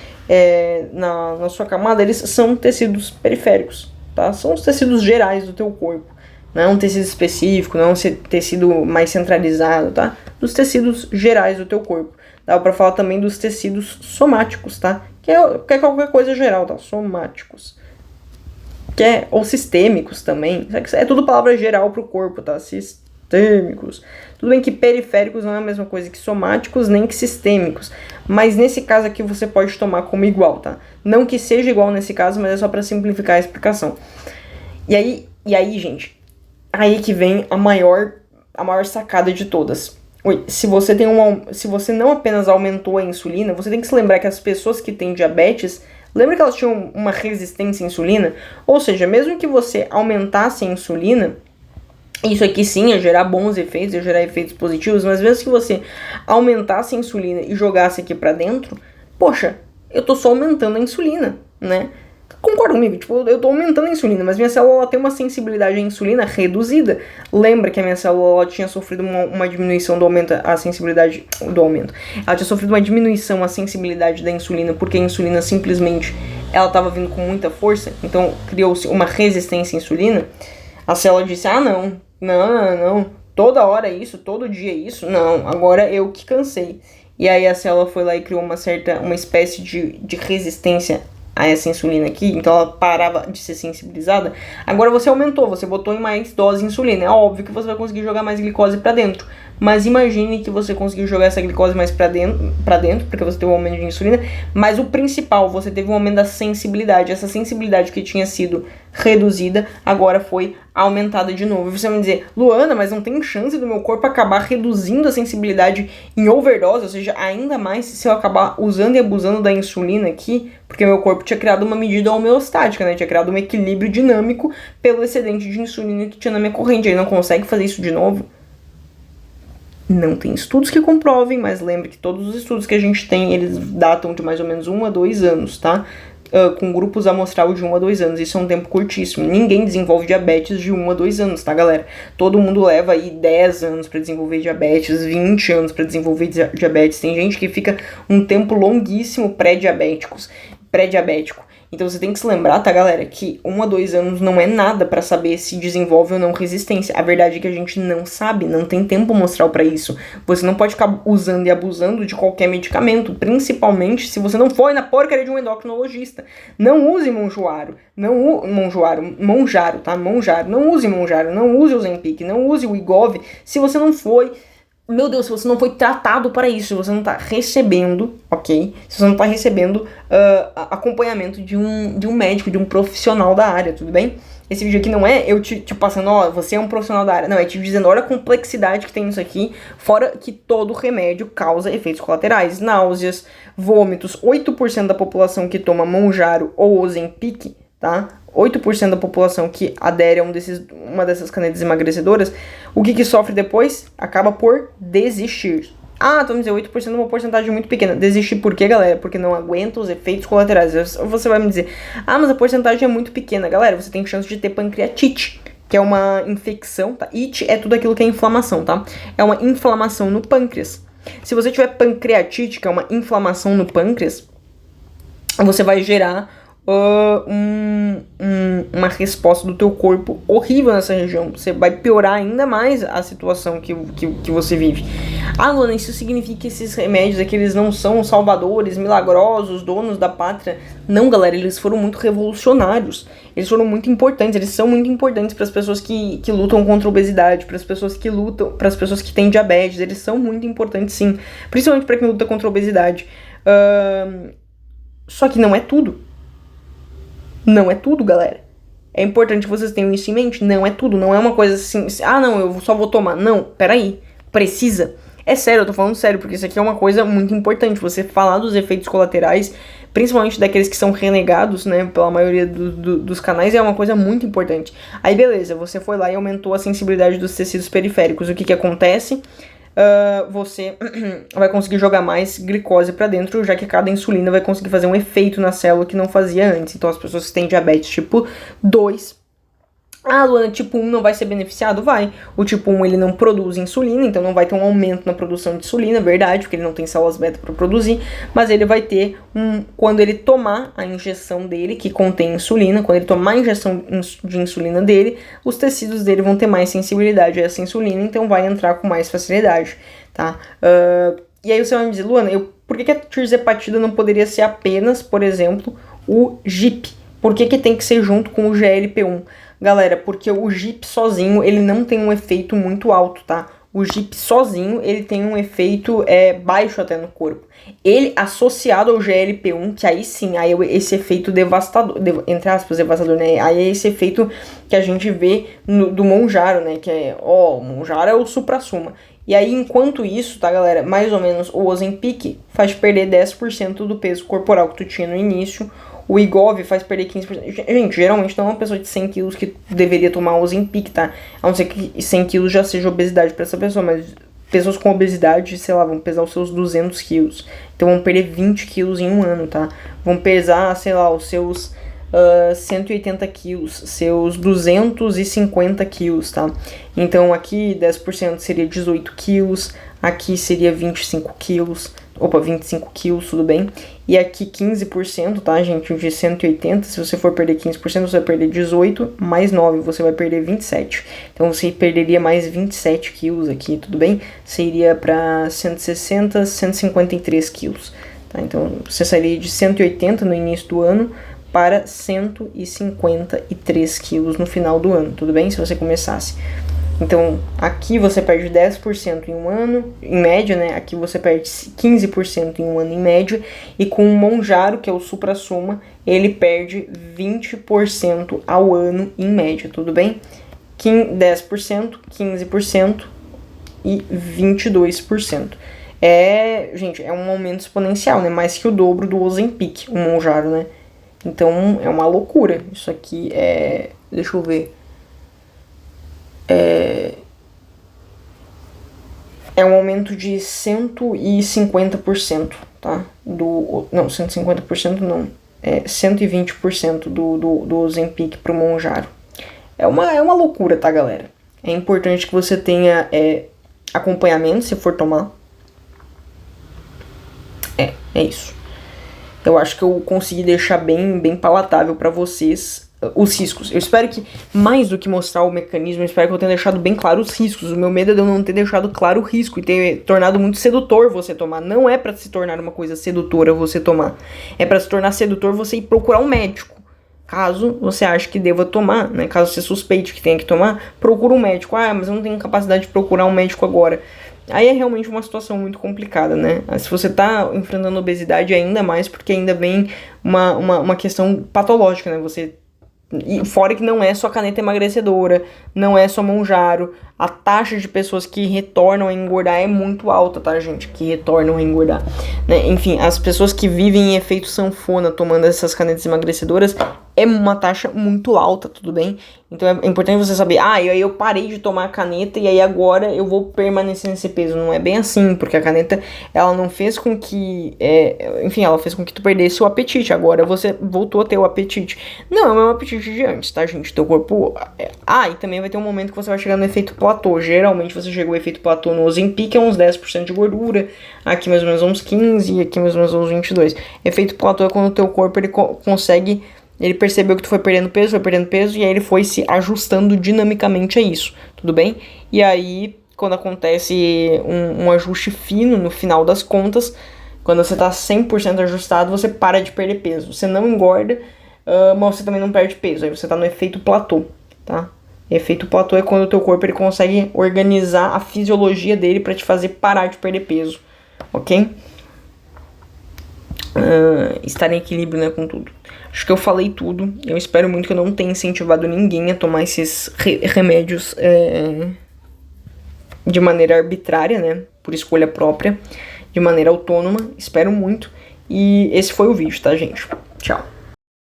na sua camada, eles são tecidos periféricos, tá? São os tecidos gerais do teu corpo, não é um tecido específico, não é um tecido mais centralizado, tá? Dos tecidos gerais do teu corpo. Dá pra falar também dos tecidos somáticos, tá? Que é qualquer coisa geral, tá? Somáticos. Ou sistêmicos também. É tudo palavra geral pro corpo, tá? Sistêmicos. Tudo bem que periféricos não é a mesma coisa que somáticos, nem que sistêmicos. Mas nesse caso aqui você pode tomar como igual, tá? Não que seja igual nesse caso, mas é só pra simplificar a explicação. E aí, gente, aí que vem a maior sacada de todas. Se você não apenas aumentou a insulina, você tem que se lembrar que as pessoas que têm diabetes, lembra que elas tinham uma resistência à insulina? Ou seja, mesmo que você aumentasse a insulina, isso aqui sim ia gerar bons efeitos, ia gerar efeitos positivos, mas mesmo que você aumentasse a insulina e jogasse aqui pra dentro, poxa, eu tô só aumentando a insulina, né? Concorda comigo? Tipo, eu tô aumentando a insulina, mas minha célula tem uma sensibilidade à insulina reduzida. Lembra que a minha célula tinha sofrido uma diminuição do aumento, a sensibilidade do aumento. Ela tinha sofrido uma diminuição à sensibilidade da insulina, porque a insulina simplesmente, ela tava vindo com muita força, então criou-se uma resistência à insulina. A célula disse, não, toda hora é isso, todo dia é isso, não, agora eu que cansei. E aí a célula foi lá e criou uma espécie de resistência a essa insulina aqui, então ela parava de ser sensibilizada. Agora você aumentou, você botou em mais dose de insulina. É óbvio que você vai conseguir jogar mais glicose pra dentro, mas imagine que você conseguiu jogar essa glicose mais pra dentro, porque você teve um aumento de insulina, mas o principal, você teve um aumento da sensibilidade. Essa sensibilidade que tinha sido reduzida, agora foi aumentada de novo. E você vai me dizer, Luana, mas não tem chance do meu corpo acabar reduzindo a sensibilidade em overdose, ou seja, ainda mais se eu acabar usando e abusando da insulina aqui, porque meu corpo tinha criado uma medida homeostática, né? Tinha criado um equilíbrio dinâmico pelo excedente de insulina que tinha na minha corrente. Ele não consegue fazer isso de novo? Não tem estudos que comprovem, mas lembre que todos os estudos que a gente tem, eles datam de mais ou menos 1 a 2 anos, tá? Com grupos amostral de 1 a 2 anos. Isso é um tempo curtíssimo. Ninguém desenvolve diabetes de 1 a 2 anos, tá, galera? Todo mundo leva aí 10 anos pra desenvolver diabetes, 20 anos pra desenvolver diabetes. Tem gente que fica um tempo longuíssimo pré-diabético. Então você tem que se lembrar, tá, galera, que 1 a 2 anos não é nada pra saber se desenvolve ou não resistência. A verdade é que a gente não sabe, não tem tempo mostral pra isso. Você não pode ficar usando e abusando de qualquer medicamento, principalmente se você não for na porcaria de um endocrinologista. Não use Mounjaro, tá? Mounjaro, não use Mounjaro, não use o Ozempic, não use o Wegovy, se você não foi Meu Deus, se você não foi tratado para isso, se você não tá recebendo, ok? Se você não tá recebendo acompanhamento de um médico, de um profissional da área, tudo bem? Esse vídeo aqui não é eu te passando, ó, você é um profissional da área. Não, é te dizendo, olha a complexidade que tem nisso aqui. Fora que todo remédio causa efeitos colaterais, náuseas, vômitos. 8% da população que toma Mounjaro ou Ozempic, tá? 8% da população que adere a uma dessas canetas emagrecedoras, o que sofre depois? Acaba por desistir. Ah, vamos dizer, 8% é uma porcentagem muito pequena. Desistir por quê, galera? Porque não aguenta os efeitos colaterais. Você vai me dizer, ah, mas a porcentagem é muito pequena. Galera, você tem chance de ter pancreatite, que é uma infecção, tá? It é tudo aquilo que é inflamação, tá? É uma inflamação no pâncreas. Se você tiver pancreatite, que é uma inflamação no pâncreas, você vai gerar uma resposta do teu corpo horrível nessa região. Você vai piorar ainda mais a situação que você vive. Ah, Luana, isso significa que esses remédios aqui, eles não são salvadores, milagrosos, donos da pátria? Não, galera, eles foram muito revolucionários. Eles foram muito importantes, eles são muito importantes para as pessoas que lutam contra a obesidade, para as pessoas que lutam, para as pessoas que têm diabetes. Eles são muito importantes, sim. Principalmente para quem luta contra a obesidade. Só que não é tudo. Não é tudo, galera. É importante que vocês tenham isso em mente. Não é tudo, não é uma coisa assim, ah, não, eu só vou tomar. Não, peraí, precisa. É sério, eu tô falando sério, porque isso aqui é uma coisa muito importante. Você falar dos efeitos colaterais, principalmente daqueles que são renegados, né, pela maioria dos canais, é uma coisa muito importante. Aí beleza, você foi lá e aumentou a sensibilidade dos tecidos periféricos. O que acontece? Você vai conseguir jogar mais glicose pra dentro, já que cada insulina vai conseguir fazer um efeito na célula que não fazia antes. Então as pessoas que têm diabetes tipo 2, ah, Luana, tipo 1 não vai ser beneficiado? Vai. O tipo 1 ele não produz insulina, então não vai ter um aumento na produção de insulina, verdade, porque ele não tem células beta para produzir, mas ele vai ter quando ele tomar a injeção dele, que contém insulina, quando ele tomar a injeção de insulina dele, os tecidos dele vão ter mais sensibilidade a essa insulina, então vai entrar com mais facilidade, tá? E aí você vai me dizer, Luana, por que a tirzepatida não poderia ser apenas, por exemplo, o GIP? Por que tem que ser junto com o GLP-1? Galera, porque o GIP sozinho, ele não tem um efeito muito alto, tá? O GIP sozinho, ele tem um efeito baixo até no corpo. Ele associado ao GLP-1, que aí sim, aí esse efeito devastador, entre aspas, devastador, né? Aí é esse efeito que a gente vê do Mounjaro, né? Que é, o Mounjaro é o suprassumo. E aí, enquanto isso, tá, galera? Mais ou menos, o Ozempic faz perder 10% do peso corporal que tu tinha no início. O Wegovy faz perder 15%. Gente, geralmente não é uma pessoa de 100 quilos que deveria tomar o Ozempic, tá? A não ser que 100 quilos já seja obesidade pra essa pessoa, mas pessoas com obesidade, sei lá, vão pesar os seus 200 quilos. Então vão perder 20 quilos em um ano, tá? Vão pesar, sei lá, os seus 180 quilos, seus 250 quilos, tá? Então aqui 10% seria 18 quilos, aqui seria 25 quilos. Opa, 25 quilos, tudo bem. E aqui 15%, tá, gente? De 180, se você for perder 15%, você vai perder 18, mais 9, você vai perder 27. Então você perderia mais 27 quilos aqui, tudo bem? Você iria para 160, 153 quilos, tá? Então você sairia de 180 no início do ano para 153 quilos no final do ano, tudo bem? Se você começasse. Então, aqui você perde 10% em um ano, em média, né? Aqui você perde 15% em um ano, em média. E com o Mounjaro, que é o suprassumo, ele perde 20% ao ano, em média, tudo bem? 10%, 15% e 22%. Gente, é um aumento exponencial, né? Mais que o dobro do Ozempic, o Mounjaro, né? Então, é uma loucura. Isso aqui é... Deixa eu ver... É um aumento de 150%, tá? Não, 150% não. 120% do Ozempic pro Mounjaro. É uma loucura, tá, galera? É importante que você tenha acompanhamento se for tomar. É isso. Eu acho que eu consegui deixar bem palatável pra vocês os riscos. Eu espero que, mais do que mostrar o mecanismo, eu espero que eu tenha deixado bem claro os riscos. O meu medo é de eu não ter deixado claro o risco e ter tornado muito sedutor você tomar. Não é pra se tornar uma coisa sedutora você tomar. É pra se tornar sedutor você ir procurar um médico. Caso você ache que deva tomar, né? Caso você suspeite que tenha que tomar, procura um médico. Ah, mas eu não tenho capacidade de procurar um médico agora. aí é realmente uma situação muito complicada, né? Se você tá enfrentando obesidade, ainda mais, porque ainda vem uma questão patológica, né? E fora que não é só caneta emagrecedora, não é só Monjaro. A taxa de pessoas que retornam a engordar é muito alta, tá, gente? Que retornam a engordar, né? Enfim, as pessoas que vivem em efeito sanfona tomando essas canetas emagrecedoras é uma taxa muito alta, tudo bem? Então é importante você saber, e aí eu parei de tomar a caneta e aí agora eu vou permanecer nesse peso. Não é bem assim, porque a caneta, ela não fez com que, enfim, ela fez com que tu perdesse o apetite. Agora você voltou a ter o apetite. Não é o mesmo apetite de antes, tá, gente? Teu corpo... e também vai ter um momento que você vai chegar no efeito platô. Geralmente você chegou ao efeito platô no Ozempic, é uns 10% de gordura. Aqui mais ou menos uns 15%, e aqui mais ou menos uns 22%. Efeito platô é quando o teu corpo, ele consegue... Ele percebeu que tu foi perdendo peso, e aí ele foi se ajustando dinamicamente a isso, tudo bem? E aí, quando acontece um ajuste fino no final das contas, quando você tá 100% ajustado, você para de perder peso. Você não engorda, mas você também não perde peso. Aí você tá no efeito platô, tá? Efeito platô é quando o teu corpo ele consegue organizar a fisiologia dele para te fazer parar de perder peso, ok? Estar em equilíbrio, né, com tudo. Acho que eu falei tudo. Eu espero muito que eu não tenha incentivado ninguém a tomar esses remédios de maneira arbitrária, né, por escolha própria, de maneira autônoma. Espero muito. E esse foi o vídeo, tá, gente? Tchau.